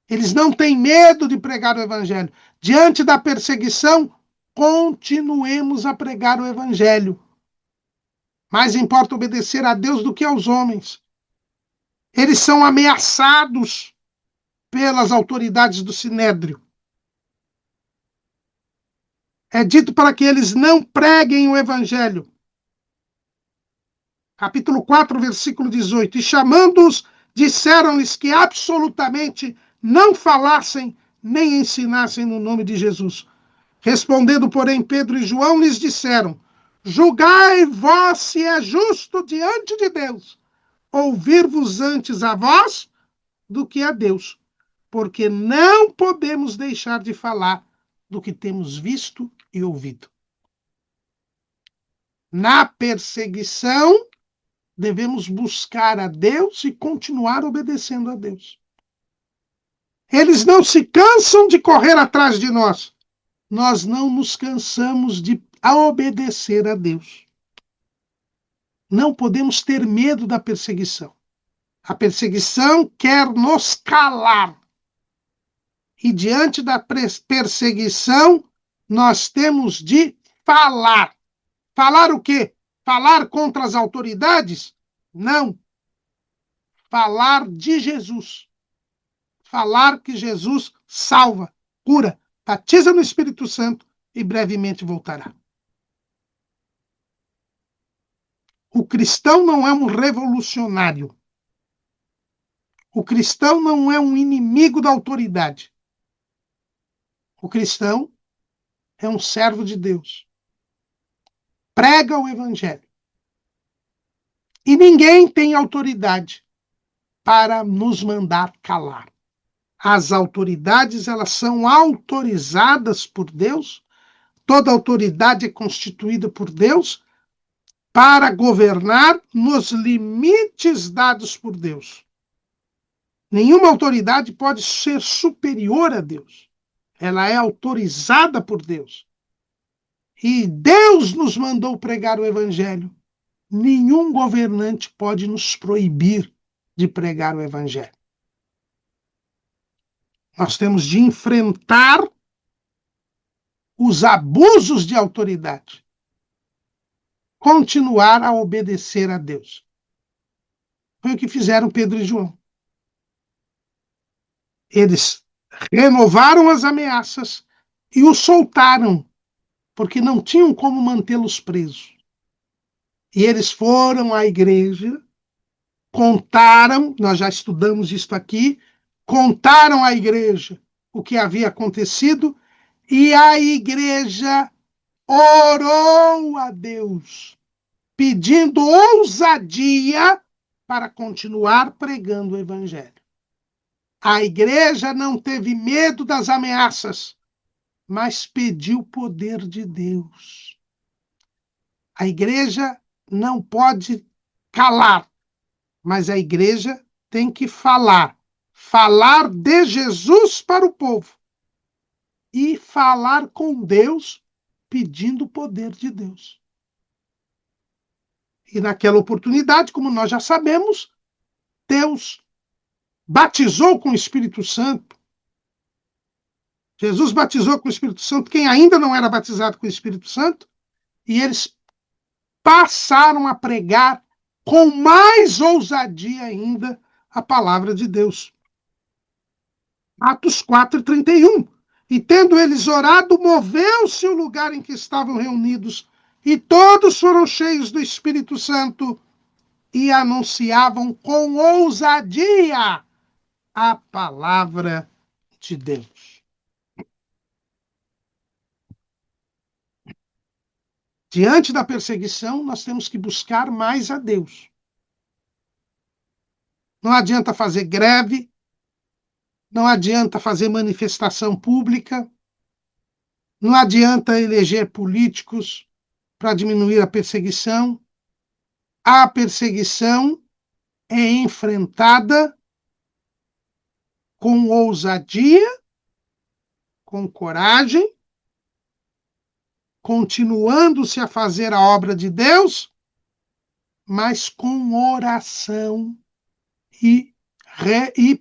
Eles não têm medo de pregar o evangelho. Diante da perseguição, continuemos a pregar o evangelho. Mais importa obedecer a Deus do que aos homens. Eles são ameaçados pelas autoridades do Sinédrio. É dito para que eles não preguem o evangelho. Capítulo 4, versículo 18. E chamando-os, disseram-lhes que absolutamente não falassem nem ensinassem no nome de Jesus. Respondendo, porém, Pedro e João lhes disseram: julgai vós se é justo diante de Deus ouvir-vos antes a vós do que a Deus, porque não podemos deixar de falar do que temos visto e ouvido. Na perseguição, devemos buscar a Deus e continuar obedecendo a Deus. Eles não se cansam de correr atrás de nós. Nós não nos cansamos de obedecer a Deus. Não podemos ter medo da perseguição. A perseguição quer nos calar. E diante da perseguição, nós temos de falar. Falar o quê? Falar contra as autoridades? Não. Falar de Jesus. Falar que Jesus salva, cura, batiza no Espírito Santo e brevemente voltará. O cristão não é um revolucionário. O cristão não é um inimigo da autoridade. O cristão é um servo de Deus. Prega o evangelho. E ninguém tem autoridade para nos mandar calar. As autoridades, elas são autorizadas por Deus. Toda autoridade é constituída por Deus para governar nos limites dados por Deus. Nenhuma autoridade pode ser superior a Deus. Ela é autorizada por Deus. E Deus nos mandou pregar o evangelho. Nenhum governante pode nos proibir de pregar o evangelho. Nós temos de enfrentar os abusos de autoridade. Continuar a obedecer a Deus. Foi o que fizeram Pedro e João. Eles renovaram as ameaças e os soltaram, porque não tinham como mantê-los presos. E eles foram à igreja, contaram, nós já estudamos isso aqui, contaram à igreja o que havia acontecido, e a igreja orou a Deus, pedindo ousadia para continuar pregando o evangelho. A igreja não teve medo das ameaças, mas pediu o poder de Deus. A igreja não pode calar, mas a igreja tem que falar. Falar de Jesus para o povo. E falar com Deus, pedindo o poder de Deus. E naquela oportunidade, como nós já sabemos, Deus batizou com o Espírito Santo. Jesus batizou com o Espírito Santo quem ainda não era batizado com o Espírito Santo, e eles passaram a pregar com mais ousadia ainda a palavra de Deus. Atos 4:31. E tendo eles orado, moveu-se o lugar em que estavam reunidos, e todos foram cheios do Espírito Santo e anunciavam com ousadia a palavra de Deus. Diante da perseguição, nós temos que buscar mais a Deus. Não adianta fazer greve, não adianta fazer manifestação pública, não adianta eleger políticos para diminuir a perseguição. A perseguição é enfrentada com ousadia, com coragem, continuando-se a fazer a obra de Deus, mas com oração e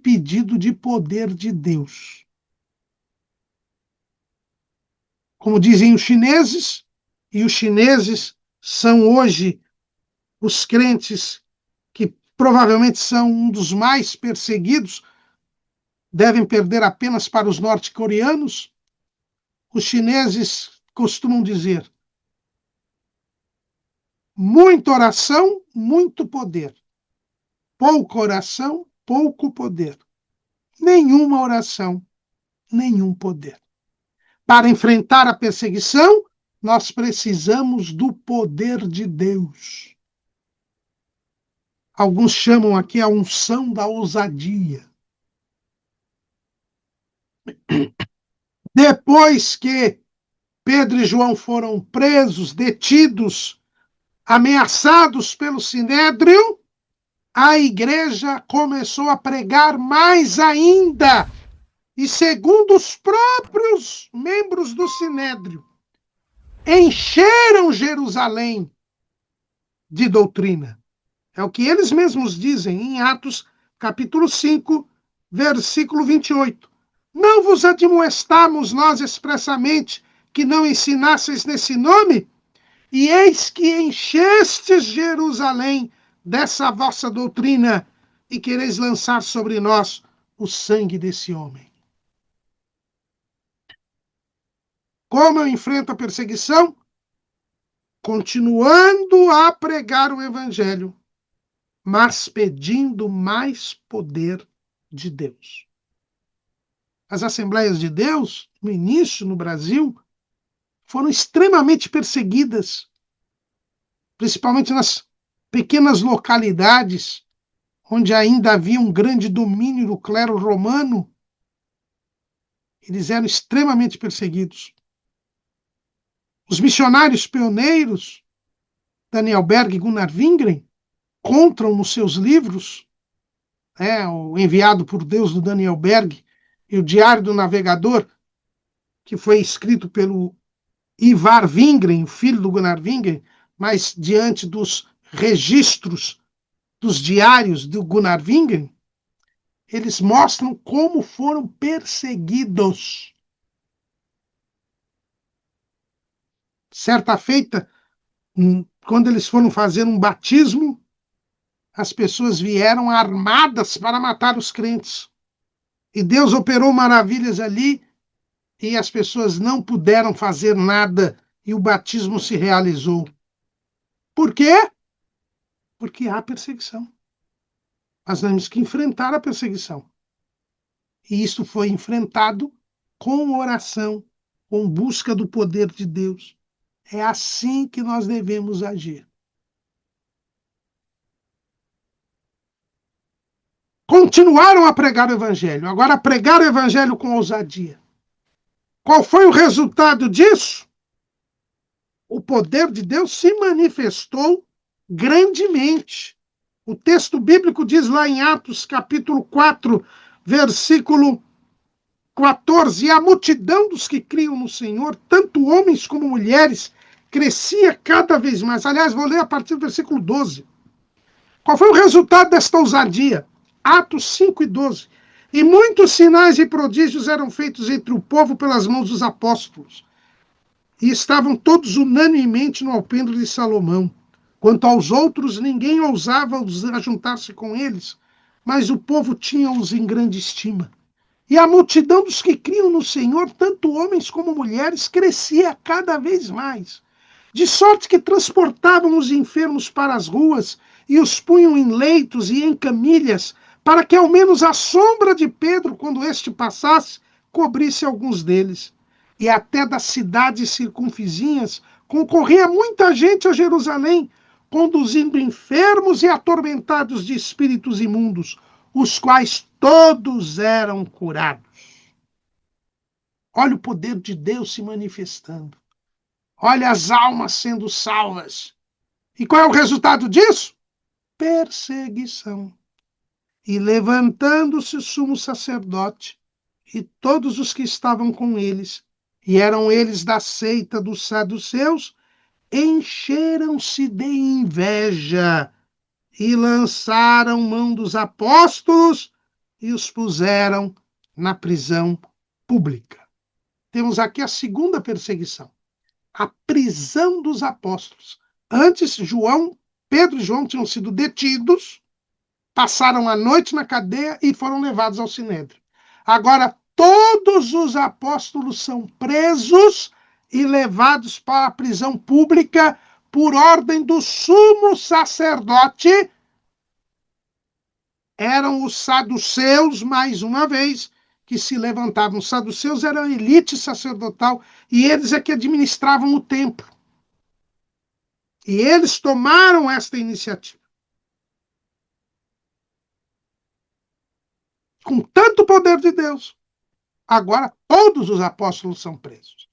pedido de poder de Deus. Como dizem os chineses, e os chineses são hoje os crentes que provavelmente são um dos mais perseguidos, devem perder apenas para os norte-coreanos. Os chineses costumam dizer: muita oração, muito poder. Pouca oração, pouco poder. Nenhuma oração, nenhum poder. Para enfrentar a perseguição, nós precisamos do poder de Deus. Alguns chamam aqui a unção da ousadia. Depois que Pedro e João foram presos, detidos, ameaçados pelo Sinédrio, a igreja começou a pregar mais ainda e, segundo os próprios membros do Sinédrio, encheram Jerusalém de doutrina. É o que eles mesmos dizem em Atos, capítulo 5, versículo 28. Não vos admoestamos nós expressamente que não ensinasseis nesse nome? E eis que enchestes Jerusalém dessa vossa doutrina e quereis lançar sobre nós o sangue desse homem. Como eu enfrento a perseguição? Continuando a pregar o evangelho, mas pedindo mais poder de Deus. As Assembleias de Deus, no início no Brasil, foram extremamente perseguidas, principalmente nas pequenas localidades onde ainda havia um grande domínio do clero romano. Eles eram extremamente perseguidos. Os missionários pioneiros, Daniel Berg e Gunnar Wingren, contam nos seus livros, o Enviado por Deus, do Daniel Berg, e o Diário do Navegador, que foi escrito pelo Ivar Wingren, filho do Gunnar Wingren, mas diante dos registros dos diários do Gunnar Wingren, eles mostram como foram perseguidos. Certa feita, quando eles foram fazer um batismo, as pessoas vieram armadas para matar os crentes. E Deus operou maravilhas ali, e as pessoas não puderam fazer nada, e o batismo se realizou. Por quê? Porque há perseguição. Nós temos que enfrentar a perseguição. E isso foi enfrentado com oração, com busca do poder de Deus. É assim que nós devemos agir. Continuaram a pregar o evangelho. Agora, pregar o evangelho com ousadia. Qual foi o resultado disso? O poder de Deus se manifestou grandemente. O texto bíblico diz lá em Atos, capítulo 4, versículo 14: e a multidão dos que criam no Senhor, tanto homens como mulheres, crescia cada vez mais. Aliás, vou ler a partir do versículo 12. Qual foi o resultado desta ousadia? Atos 5 e 12. E muitos sinais e prodígios eram feitos entre o povo pelas mãos dos apóstolos. E estavam todos unanimemente no alpendre de Salomão. Quanto aos outros, ninguém ousava ajuntar-se com eles, mas o povo tinha-os em grande estima. E a multidão dos que criam no Senhor, tanto homens como mulheres, crescia cada vez mais, de sorte que transportavam os enfermos para as ruas e os punham em leitos e em camilhas, para que ao menos a sombra de Pedro, quando este passasse, cobrisse alguns deles. E até das cidades circunvizinhas concorria muita gente a Jerusalém, conduzindo enfermos e atormentados de espíritos imundos, os quais todos eram curados. Olha o poder de Deus se manifestando. Olha as almas sendo salvas. E qual é o resultado disso? Perseguição. E levantando-se o sumo sacerdote e todos os que estavam com eles, e eram eles da seita dos saduceus, encheram-se de inveja e lançaram mão dos apóstolos e os puseram na prisão pública. Temos aqui a segunda perseguição, a prisão dos apóstolos. Antes, Pedro e João tinham sido detidos, passaram a noite na cadeia e foram levados ao Sinédrio. Agora, todos os apóstolos são presos e levados para a prisão pública por ordem do sumo sacerdote. Eram os saduceus, mais uma vez, que se levantavam. Os saduceus eram a elite sacerdotal e eles é que administravam o templo. E eles tomaram esta iniciativa. Com tanto poder de Deus, agora todos os apóstolos são presos.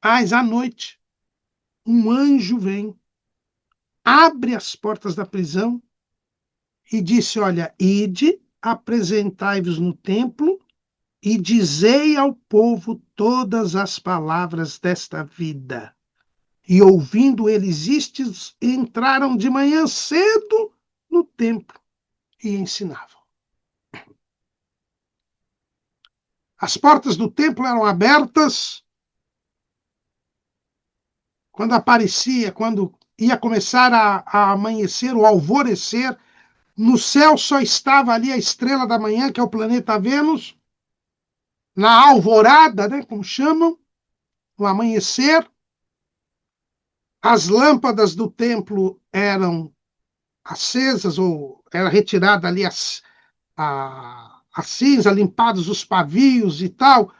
Mas à noite, um anjo vem, abre as portas da prisão e disse: olha, ide apresentai-vos no templo e dizei ao povo todas as palavras desta vida. E ouvindo eles istes, entraram de manhã cedo no templo e ensinavam. As portas do templo eram abertas quando ia começar a amanhecer, o alvorecer. No céu só estava ali a estrela da manhã, que é o planeta Vênus. Na alvorada, né, como chamam, no amanhecer, as lâmpadas do templo eram acesas, ou era retirada ali a cinza, limpados os pavios e tal,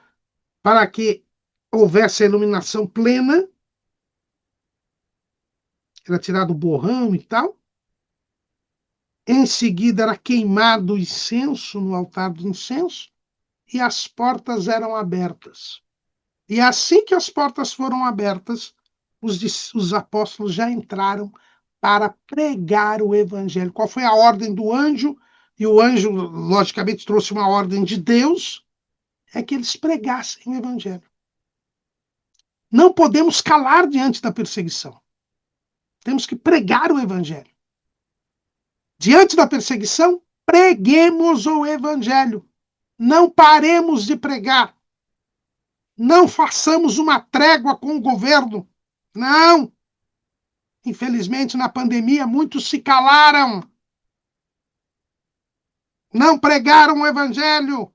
para que houvesse a iluminação plena. Era tirado o borrão e tal. Em seguida era queimado o incenso no altar do incenso e as portas eram abertas. E assim que as portas foram abertas, os apóstolos já entraram para pregar o evangelho. Qual foi a ordem do anjo? E o anjo, logicamente, trouxe uma ordem de Deus, é que eles pregassem o evangelho. Não podemos calar diante da perseguição. Temos que pregar o evangelho. Diante da perseguição, preguemos o evangelho. Não paremos de pregar. Não façamos uma trégua com o governo. Não. Infelizmente, na pandemia, muitos se calaram. Não pregaram o evangelho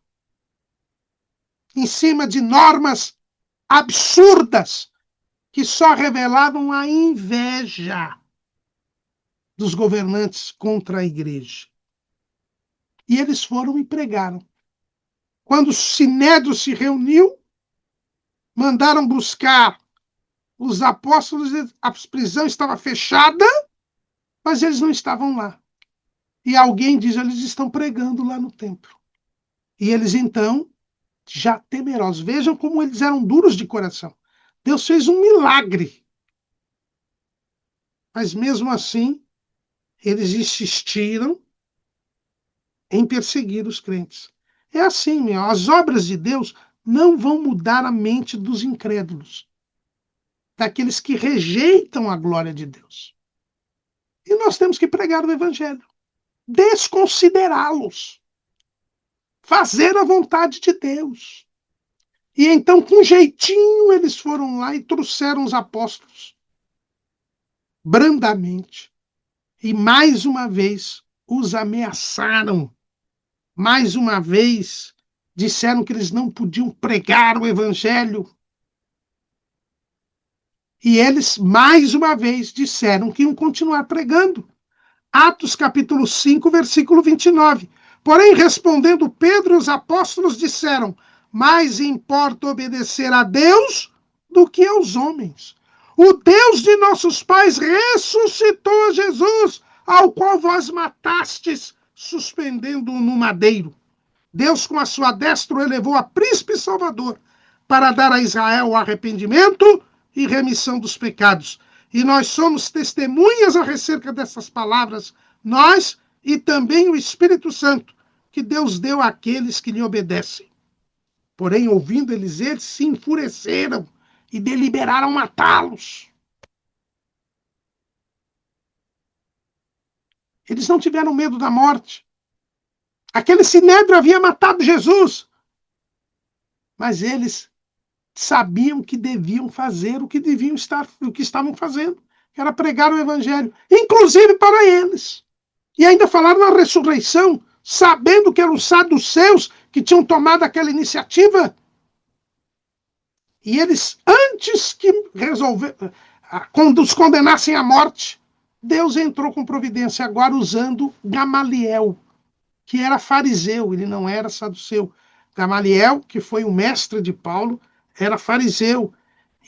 em cima de normas absurdas que só revelavam a inveja dos governantes contra a igreja. E eles foram e pregaram. Quando o Sinédrio se reuniu, mandaram buscar os apóstolos, a prisão estava fechada, mas eles não estavam lá. E alguém diz, eles estão pregando lá no templo. E eles então, já temerosos, vejam como eles eram duros de coração. Deus fez um milagre. Mas mesmo assim, eles insistiram em perseguir os crentes. É assim, meu, as obras de Deus não vão mudar a mente dos incrédulos, daqueles que rejeitam a glória de Deus. E nós temos que pregar o evangelho, desconsiderá-los, fazer a vontade de Deus. E então, com jeitinho, eles foram lá e trouxeram os apóstolos, brandamente, e mais uma vez os ameaçaram. Mais uma vez disseram que eles não podiam pregar o evangelho. E eles, mais uma vez, disseram que iam continuar pregando. Atos capítulo 5, versículo 29. Porém, respondendo Pedro e os apóstolos disseram, mais importa obedecer a Deus do que aos homens. O Deus de nossos pais ressuscitou a Jesus, ao qual vós matastes, suspendendo-o no madeiro. Deus, com a sua destra, o elevou a príncipe salvador, para dar a Israel o arrependimento e remissão dos pecados. E nós somos testemunhas acerca dessas palavras, nós e também o Espírito Santo, que Deus deu àqueles que lhe obedecem. Porém, ouvindo eles se enfureceram e deliberaram matá-los. Eles não tiveram medo da morte. Aquele sinédrio havia matado Jesus. Mas eles sabiam que deviam fazer o que estavam fazendo, que era pregar o evangelho, inclusive para eles. E ainda falaram na ressurreição, sabendo que eram os saduceus que tinham tomado aquela iniciativa. E eles, antes que quando os condenassem à morte, Deus entrou com providência, agora usando Gamaliel, que era fariseu, ele não era saduceu. Gamaliel, que foi o mestre de Paulo, era fariseu.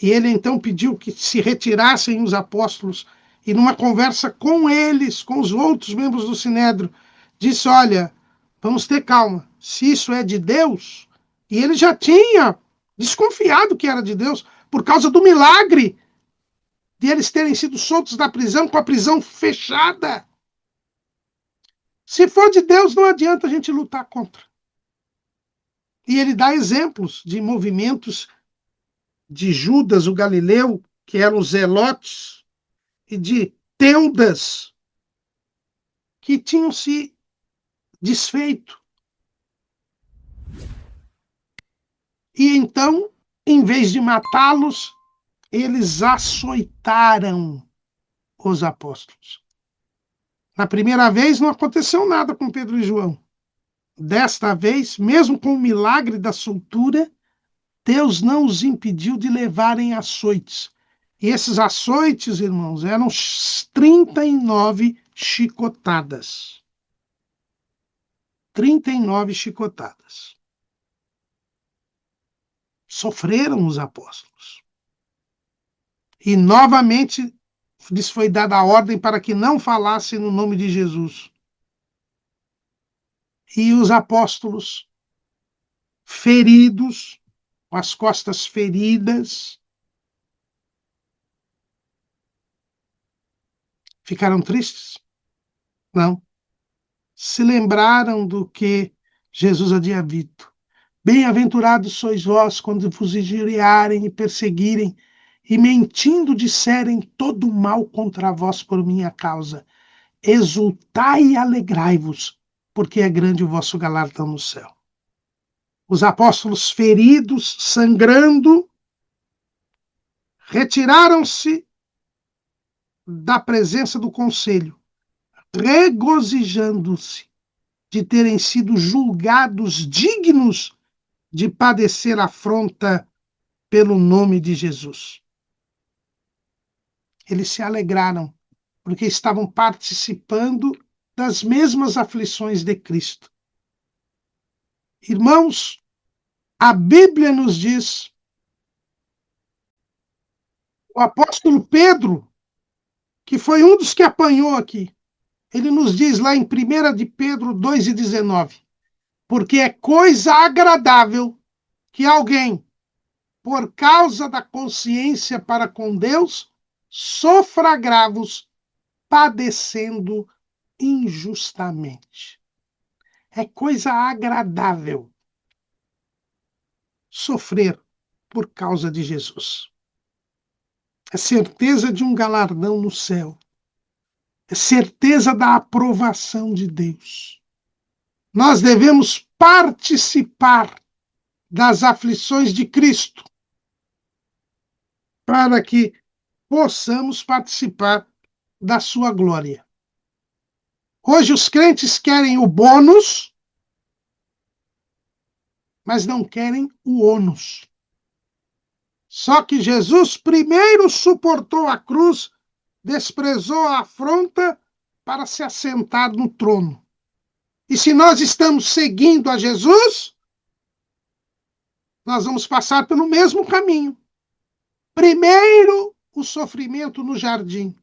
E ele então pediu que se retirassem os apóstolos. E numa conversa com eles, com os outros membros do Sinédrio, disse, olha, vamos ter calma. Se isso é de Deus... E ele já tinha desconfiado que era de Deus, por causa do milagre de eles terem sido soltos da prisão, com a prisão fechada. Se for de Deus, não adianta a gente lutar contra. E ele dá exemplos de movimentos de Judas, o Galileu, que eram os zelotes, e de Teudas, que tinham se desfeito. E então, em vez de matá-los, eles açoitaram os apóstolos. Na primeira vez não aconteceu nada com Pedro e João. Desta vez, mesmo com o milagre da soltura, Deus não os impediu de levarem açoites. E esses açoites, irmãos, eram 39 chicotadas. 39 chicotadas. Sofreram os apóstolos. E novamente lhes foi dada a ordem para que não falassem no nome de Jesus. E os apóstolos, feridos, com as costas feridas, ficaram tristes? Não. Se lembraram do que Jesus havia dito. Bem-aventurados sois vós quando vos injuriarem e perseguirem e mentindo disserem todo mal contra vós por minha causa. Exultai e alegrai-vos, porque é grande o vosso galardão no céu. Os apóstolos feridos, sangrando, retiraram-se da presença do conselho, regozijando-se de terem sido julgados dignos de padecer afronta pelo nome de Jesus. Eles se alegraram, porque estavam participando das mesmas aflições de Cristo. Irmãos, a Bíblia nos diz, o apóstolo Pedro, que foi um dos que apanhou aqui, ele nos diz lá em 1 de Pedro 2,19, porque é coisa agradável que alguém, por causa da consciência para com Deus, sofra agravos, padecendo injustamente. É coisa agradável sofrer por causa de Jesus. É certeza de um galardão no céu. É certeza da aprovação de Deus. Nós devemos participar das aflições de Cristo para que possamos participar da sua glória. Hoje os crentes querem o bônus, mas não querem o ônus. Só que Jesus primeiro suportou a cruz, desprezou a afronta para se assentar no trono. E se nós estamos seguindo a Jesus, nós vamos passar pelo mesmo caminho. Primeiro o sofrimento no jardim,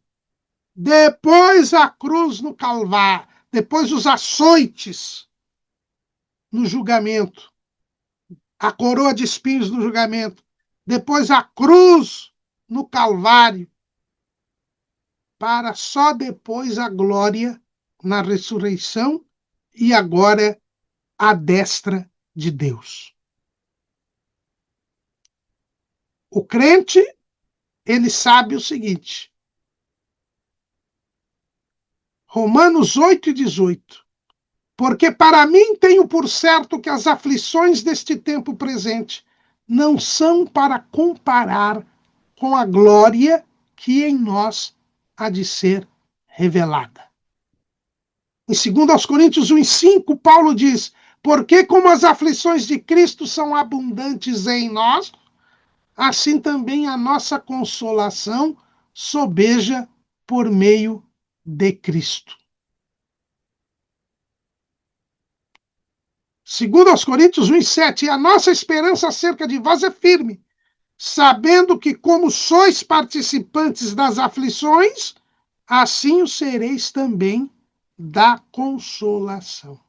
depois a cruz no Calvário, depois os açoites no julgamento, a coroa de espinhos no julgamento, depois a cruz no Calvário, para só depois a glória na ressurreição e agora à destra de Deus. O crente, ele sabe o seguinte, Romanos 8,18, porque para mim tenho por certo que as aflições deste tempo presente não são para comparar com a glória que em nós há de ser revelada. Em 2 Coríntios 1,5, Paulo diz, porque como as aflições de Cristo são abundantes em nós, assim também a nossa consolação sobeja por meio de Cristo. 2 Coríntios 1,7, a nossa esperança acerca de vós é firme, sabendo que como sois participantes das aflições, assim o sereis também da consolação.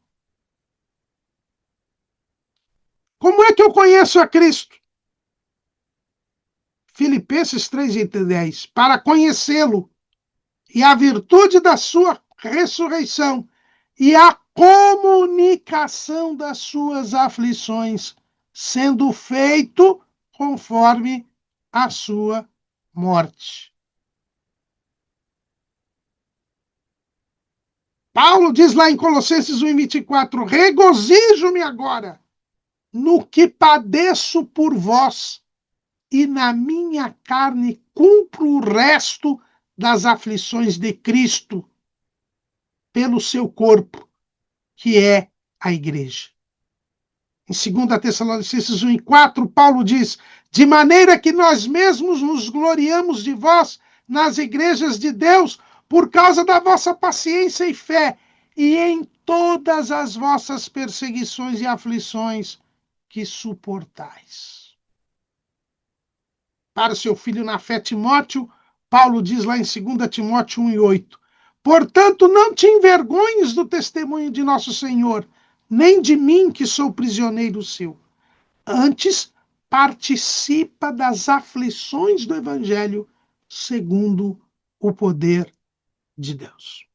Como é que eu conheço a Cristo? Filipenses 3,10, para conhecê-lo e a virtude da sua ressurreição e a comunicação das suas aflições, sendo feito conforme a sua morte. Paulo diz lá em Colossenses 1:24, regozijo-me agora no que padeço por vós, e na minha carne cumpro o resto das aflições de Cristo pelo seu corpo, que é a igreja. Em 2 Tessalonicenses 1:4, Paulo diz, de maneira que nós mesmos nos gloriamos de vós nas igrejas de Deus por causa da vossa paciência e fé, e em todas as vossas perseguições e aflições que suportais. Para seu filho na fé Timóteo, Paulo diz lá em 2 Timóteo 1:8, portanto, não te envergonhes do testemunho de nosso Senhor, nem de mim, que sou prisioneiro seu. Antes, participa das aflições do Evangelho segundo o poder de Deus.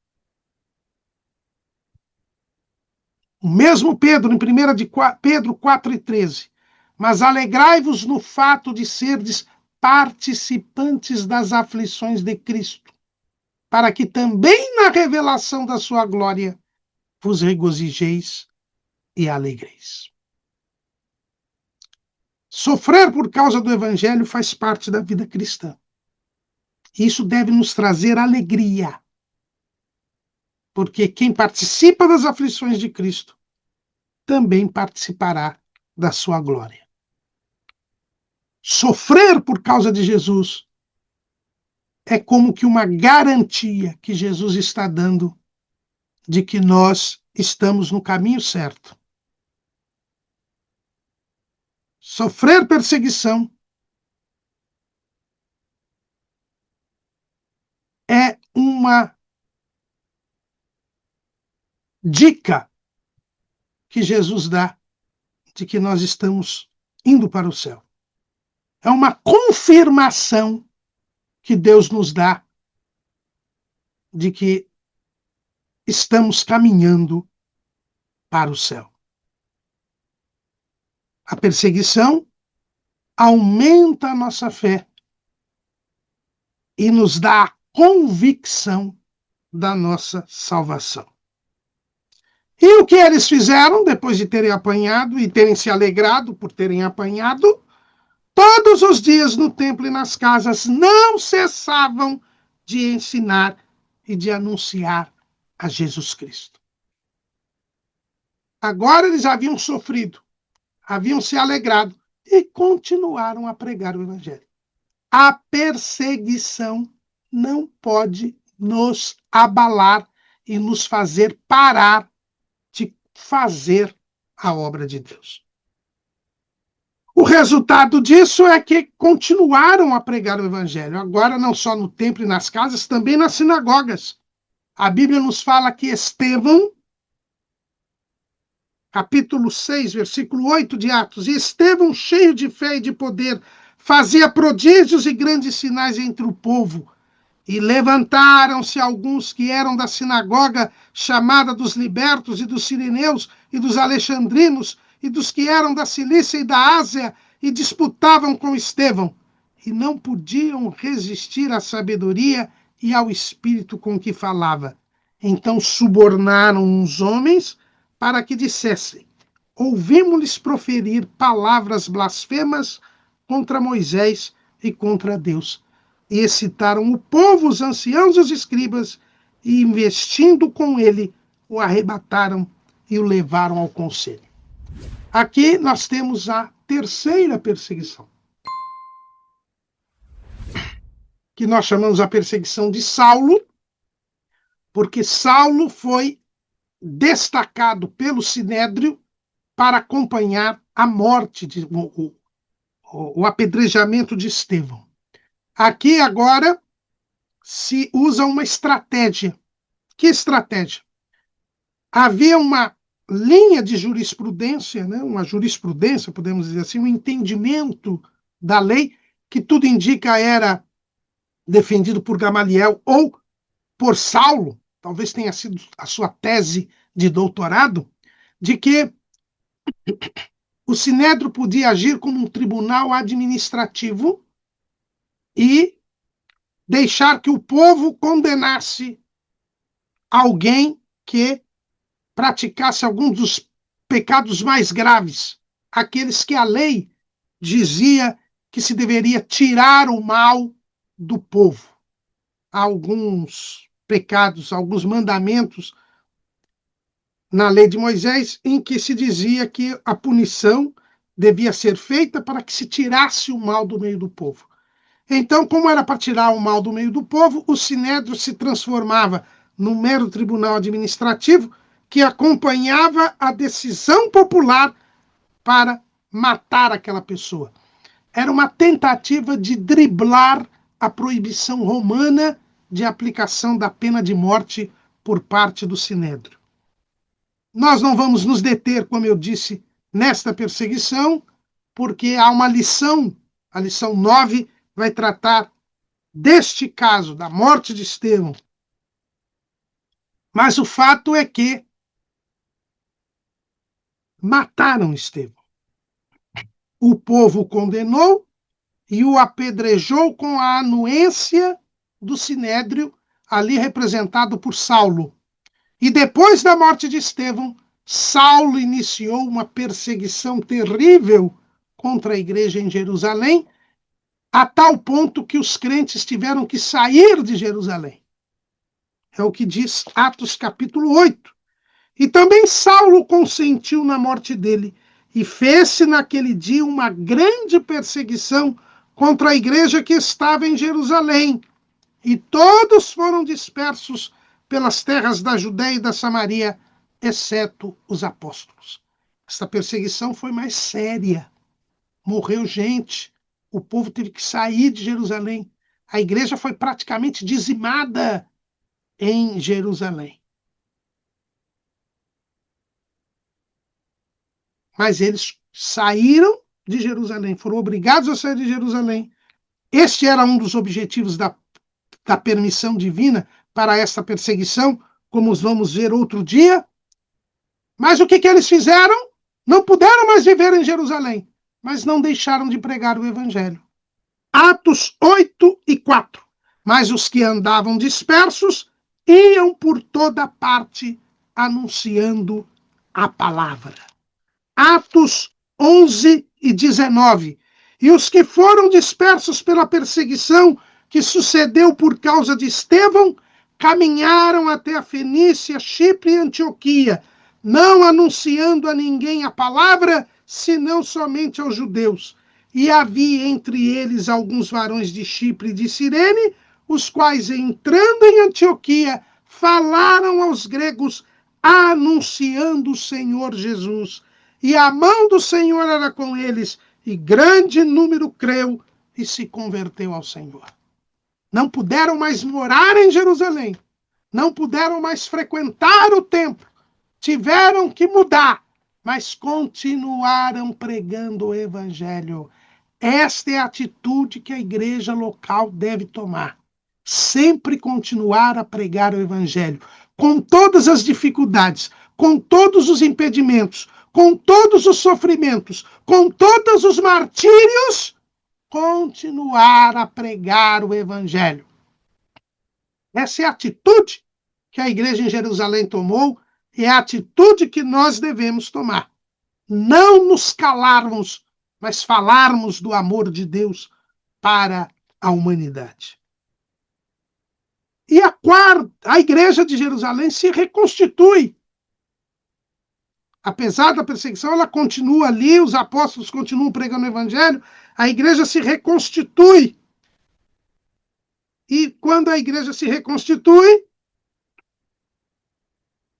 O mesmo Pedro, em 1 de Pedro 4:13, mas alegrai-vos no fato de serdes participantes das aflições de Cristo, para que também na revelação da sua glória vos regozijeis e alegreis. Sofrer por causa do Evangelho faz parte da vida cristã. Isso deve nos trazer alegria, porque quem participa das aflições de Cristo também participará da sua glória. Sofrer por causa de Jesus é como que uma garantia que Jesus está dando de que nós estamos no caminho certo. Sofrer perseguição é uma dica que Jesus dá de que nós estamos indo para o céu. É uma confirmação que Deus nos dá de que estamos caminhando para o céu. A perseguição aumenta a nossa fé e nos dá a convicção da nossa salvação. E o que eles fizeram depois de terem apanhado e terem se alegrado por terem apanhado? Todos os dias no templo e nas casas não cessavam de ensinar e de anunciar a Jesus Cristo. Agora eles haviam sofrido, haviam se alegrado e continuaram a pregar o Evangelho. A perseguição não pode nos abalar e nos fazer parar de fazer a obra de Deus. O resultado disso é que continuaram a pregar o Evangelho, agora não só no templo e nas casas, também nas sinagogas. A Bíblia nos fala que Estevão, capítulo 6, versículo 8 de Atos, e Estevão, cheio de fé e de poder, fazia prodígios e grandes sinais entre o povo. E levantaram-se alguns que eram da sinagoga chamada dos libertos e dos sirineus e dos alexandrinos e dos que eram da Cilícia e da Ásia e disputavam com Estevão. E não podiam resistir à sabedoria e ao espírito com que falava. Então subornaram uns homens para que dissessem: ouvimos-lhes proferir palavras blasfemas contra Moisés e contra Deus. E excitaram o povo, os anciãos e os escribas, e investindo com ele, o arrebataram e o levaram ao conselho. Aqui nós temos a terceira perseguição, que nós chamamos a perseguição de Saulo, porque Saulo foi destacado pelo Sinédrio para acompanhar a morte, o apedrejamento de Estevão. Aqui agora se usa uma estratégia. Que estratégia? Havia uma linha de jurisprudência, né? Uma jurisprudência, podemos dizer assim, um entendimento da lei, que tudo indica era defendido por Gamaliel ou por Saulo, talvez tenha sido a sua tese de doutorado, de que o Sinédrio podia agir como um tribunal administrativo e deixar que o povo condenasse alguém que praticasse algum dos pecados mais graves, aqueles que a lei dizia que se deveria tirar o mal do povo. Há alguns pecados, alguns mandamentos na lei de Moisés em que se dizia que a punição devia ser feita para que se tirasse o mal do meio do povo. Então, como era para tirar o mal do meio do povo, o Sinédrio se transformava num mero tribunal administrativo que acompanhava a decisão popular para matar aquela pessoa. Era uma tentativa de driblar a proibição romana de aplicação da pena de morte por parte do Sinédrio. Nós não vamos nos deter, como eu disse, nesta perseguição, porque há uma lição, a lição 9 vai tratar deste caso, da morte de Estevão. Mas o fato é que mataram Estevão. O povo o condenou e o apedrejou com a anuência do Sinédrio, ali representado por Saulo. E depois da morte de Estevão, Saulo iniciou uma perseguição terrível contra a igreja em Jerusalém, a tal ponto que os crentes tiveram que sair de Jerusalém. É o que diz Atos capítulo 8. E também Saulo consentiu na morte dele, e fez-se naquele dia uma grande perseguição contra a igreja que estava em Jerusalém. E todos foram dispersos pelas terras da Judéia e da Samaria, exceto os apóstolos. Esta perseguição foi mais séria. Morreu gente, o povo teve que sair de Jerusalém. A igreja foi praticamente dizimada em Jerusalém. Mas eles saíram de Jerusalém, foram obrigados a sair de Jerusalém. Este era um dos objetivos da permissão divina para esta perseguição, como vamos ver outro dia. Mas o que eles fizeram? Não puderam mais viver em Jerusalém, mas não deixaram de pregar o evangelho. Atos 8 e 4. Mas os que andavam dispersos iam por toda parte anunciando a palavra. Atos 11 e 19. E os que foram dispersos pela perseguição que sucedeu por causa de Estevão, caminharam até a Fenícia, Chipre e Antioquia, não anunciando a ninguém a palavra, senão somente aos judeus. E havia entre eles alguns varões de Chipre e de Cirene, os quais, entrando em Antioquia, falaram aos gregos, anunciando o Senhor Jesus. E a mão do Senhor era com eles, e grande número creu e se converteu ao Senhor. Não puderam mais morar em Jerusalém, não puderam mais frequentar o templo, tiveram que mudar, mas continuaram pregando o evangelho. Esta é a atitude que a igreja local deve tomar. Sempre continuar a pregar o evangelho, com todas as dificuldades, com todos os impedimentos, com todos os sofrimentos, com todos os martírios, continuar a pregar o evangelho. Essa é a atitude que a igreja em Jerusalém tomou, e é a atitude que nós devemos tomar. Não nos calarmos, mas falarmos do amor de Deus para a humanidade. E a igreja de Jerusalém se reconstitui. Apesar da perseguição, ela continua ali, os apóstolos continuam pregando o evangelho, a igreja se reconstitui. E quando a igreja se reconstitui,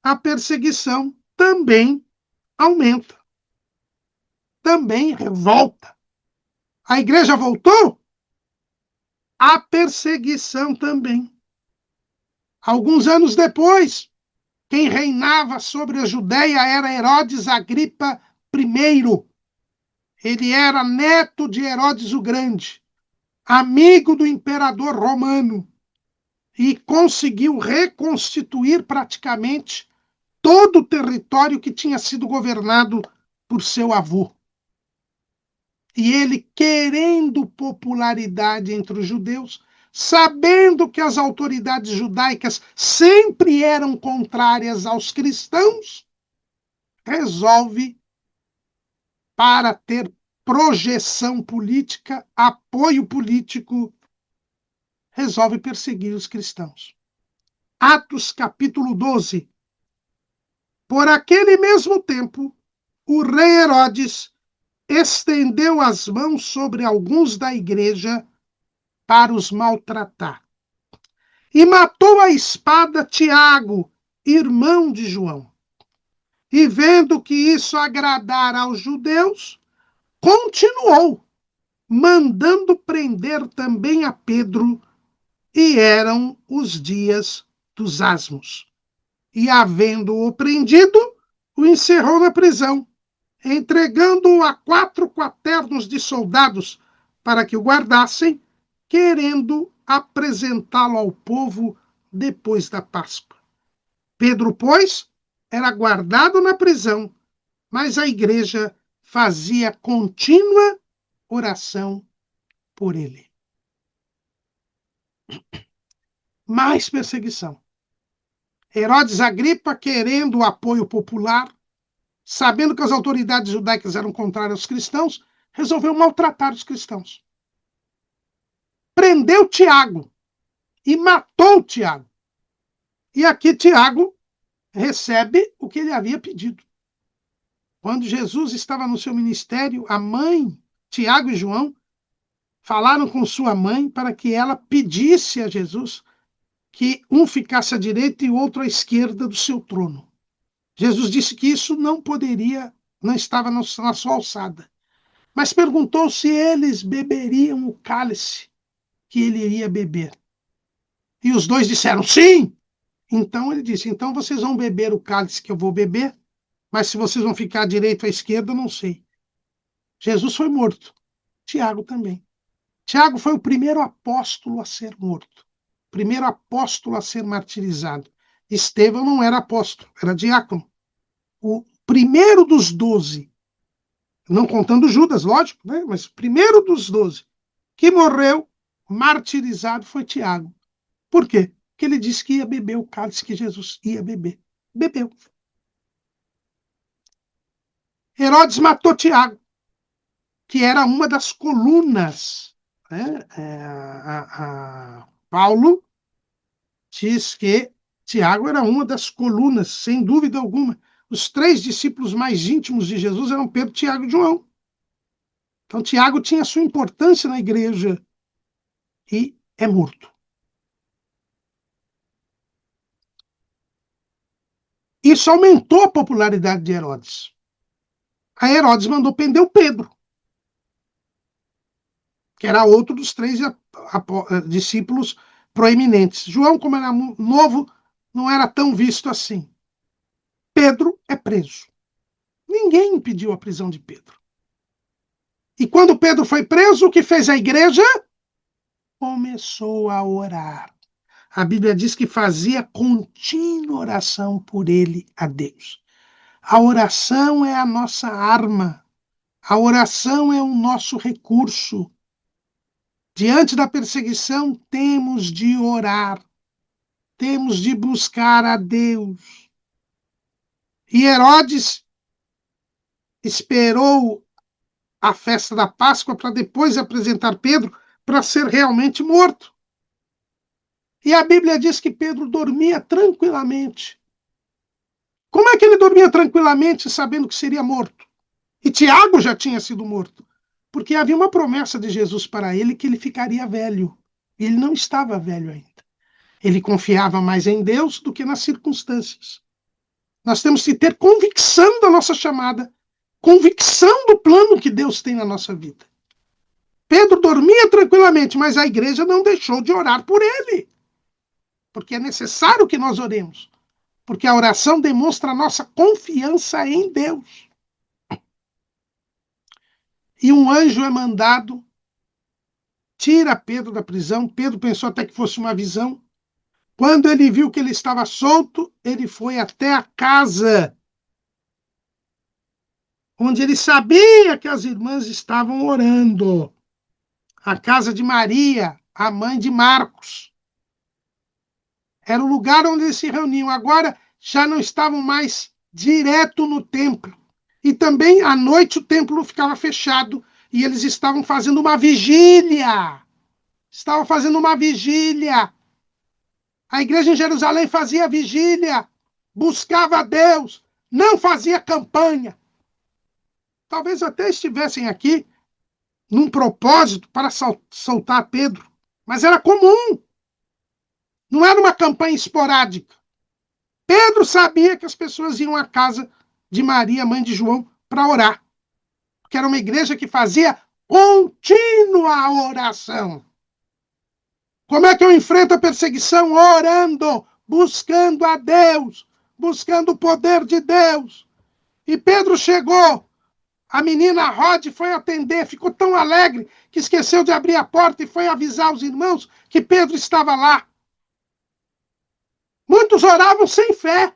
a perseguição também aumenta. Também revolta. A igreja voltou? A perseguição também. Alguns anos depois, quem reinava sobre a Judéia era Herodes Agripa I. Ele era neto de Herodes o Grande, amigo do imperador romano, e conseguiu reconstituir praticamente todo o território que tinha sido governado por seu avô. E ele, querendo popularidade entre os judeus, sabendo que as autoridades judaicas sempre eram contrárias aos cristãos, resolve, para ter projeção política, apoio político, resolve perseguir os cristãos. Atos capítulo 12. Por aquele mesmo tempo, o rei Herodes estendeu as mãos sobre alguns da igreja para os maltratar. E matou à espada Tiago, irmão de João. E vendo que isso agradara aos judeus, continuou, mandando prender também a Pedro, e eram os dias dos asmos. E, havendo-o prendido, o encerrou na prisão, entregando-o a 4 quaternos de soldados para que o guardassem, querendo apresentá-lo ao povo depois da Páscoa. Pedro, pois, era guardado na prisão, mas a igreja fazia contínua oração por ele. Mais perseguição. Herodes Agripa, querendo o apoio popular, sabendo que as autoridades judaicas eram contrárias aos cristãos, resolveu maltratar os cristãos. Prendeu Tiago e matou Tiago. E aqui Tiago recebe o que ele havia pedido. Quando Jesus estava no seu ministério, a mãe, Tiago e João, falaram com sua mãe para que ela pedisse a Jesus que um ficasse à direita e o outro à esquerda do seu trono. Jesus disse que isso não poderia, não estava na sua alçada. Mas perguntou se eles beberiam o cálice que ele iria beber. E os dois disseram sim. Então ele disse, então vocês vão beber o cálice que eu vou beber, mas se vocês vão ficar à direita ou à esquerda, eu não sei. Jesus foi morto. Tiago também. Tiago foi o primeiro apóstolo a ser morto. Primeiro apóstolo a ser martirizado. Estevão não era apóstolo, era diácono. O primeiro dos 12, não contando Judas, lógico, né? Mas o primeiro dos 12 que morreu martirizado foi Tiago. Por quê? Porque ele disse que ia beber o cálice que Jesus ia beber. Bebeu. Herodes matou Tiago, que era uma das colunas. Né? Paulo diz que Tiago era uma das colunas, sem dúvida alguma. Os 3 discípulos mais íntimos de Jesus eram Pedro, Tiago e João. Então, Tiago tinha sua importância na igreja e é morto. Isso aumentou a popularidade de Herodes. A Herodes mandou prender o Pedro, que era outro dos 3 discípulos proeminentes. João, como era novo, não era tão visto assim. Pedro é preso. Ninguém impediu a prisão de Pedro. E quando Pedro foi preso, o que fez a igreja? Começou a orar. A Bíblia diz que fazia contínua oração por ele a Deus. A oração é a nossa arma. A oração é o nosso recurso. Diante da perseguição, temos de orar. Temos de buscar a Deus. E Herodes esperou a festa da Páscoa para depois apresentar Pedro para ser realmente morto. E a Bíblia diz que Pedro dormia tranquilamente. Como é que ele dormia tranquilamente sabendo que seria morto? E Tiago já tinha sido morto. Porque havia uma promessa de Jesus para ele que ele ficaria velho. E ele não estava velho ainda. Ele confiava mais em Deus do que nas circunstâncias. Nós temos que ter convicção da nossa chamada, convicção do plano que Deus tem na nossa vida. Pedro dormia tranquilamente, mas a igreja não deixou de orar por ele. Porque é necessário que nós oremos. Porque a oração demonstra a nossa confiança em Deus. E um anjo é mandado, tira Pedro da prisão. Pedro pensou até que fosse uma visão. Quando ele viu que ele estava solto, ele foi até a casa onde ele sabia que as irmãs estavam orando. A casa de Maria, a mãe de Marcos. Era o lugar onde eles se reuniam. Agora já não estavam mais direto no templo. E também à noite o templo ficava fechado e eles estavam fazendo uma vigília. Estavam fazendo uma vigília. A igreja em Jerusalém fazia vigília, buscava a Deus, não fazia campanha. Talvez até estivessem aqui num propósito para soltar Pedro, mas era comum. Não era uma campanha esporádica. Pedro sabia que as pessoas iam à casa de Maria, mãe de João, para orar. Porque era uma igreja que fazia contínua oração. Como é que eu enfrento a perseguição? Orando, buscando a Deus, buscando o poder de Deus. E Pedro chegou. A menina Rod foi atender, ficou tão alegre que esqueceu de abrir a porta e foi avisar os irmãos que Pedro estava lá. Muitos oravam sem fé,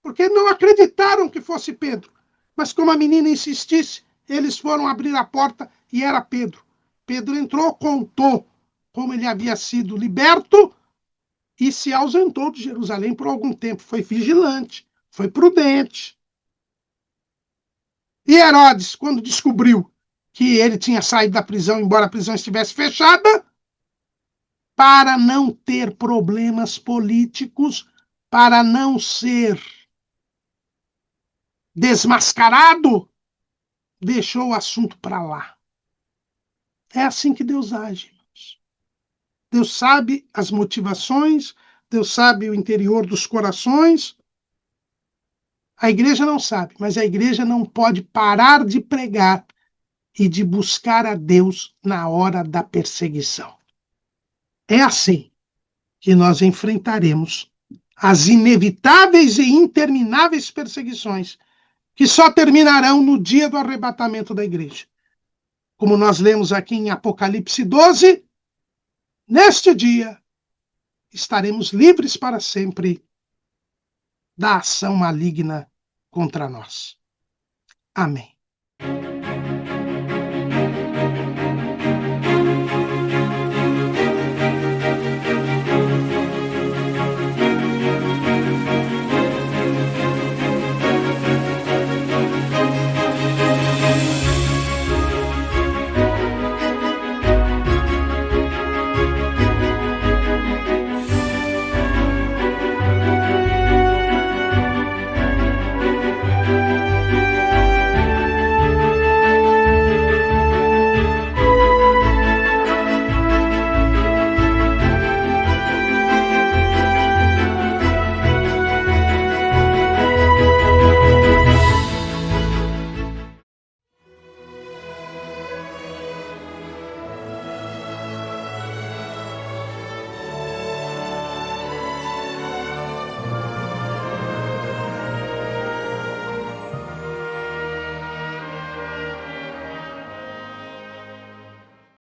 porque não acreditaram que fosse Pedro. Mas como a menina insistisse, eles foram abrir a porta e era Pedro. Pedro entrou, contou como ele havia sido liberto e se ausentou de Jerusalém por algum tempo. Foi vigilante, foi prudente. E Herodes, quando descobriu que ele tinha saído da prisão, embora a prisão estivesse fechada, para não ter problemas políticos, para não ser desmascarado, deixou o assunto para lá. É assim que Deus age. Deus sabe as motivações, Deus sabe o interior dos corações. A igreja não sabe, mas a igreja não pode parar de pregar e de buscar a Deus na hora da perseguição. É assim que nós enfrentaremos as inevitáveis e intermináveis perseguições que só terminarão no dia do arrebatamento da igreja. Como nós lemos aqui em Apocalipse 12, neste dia estaremos livres para sempre da ação maligna contra nós. Amém.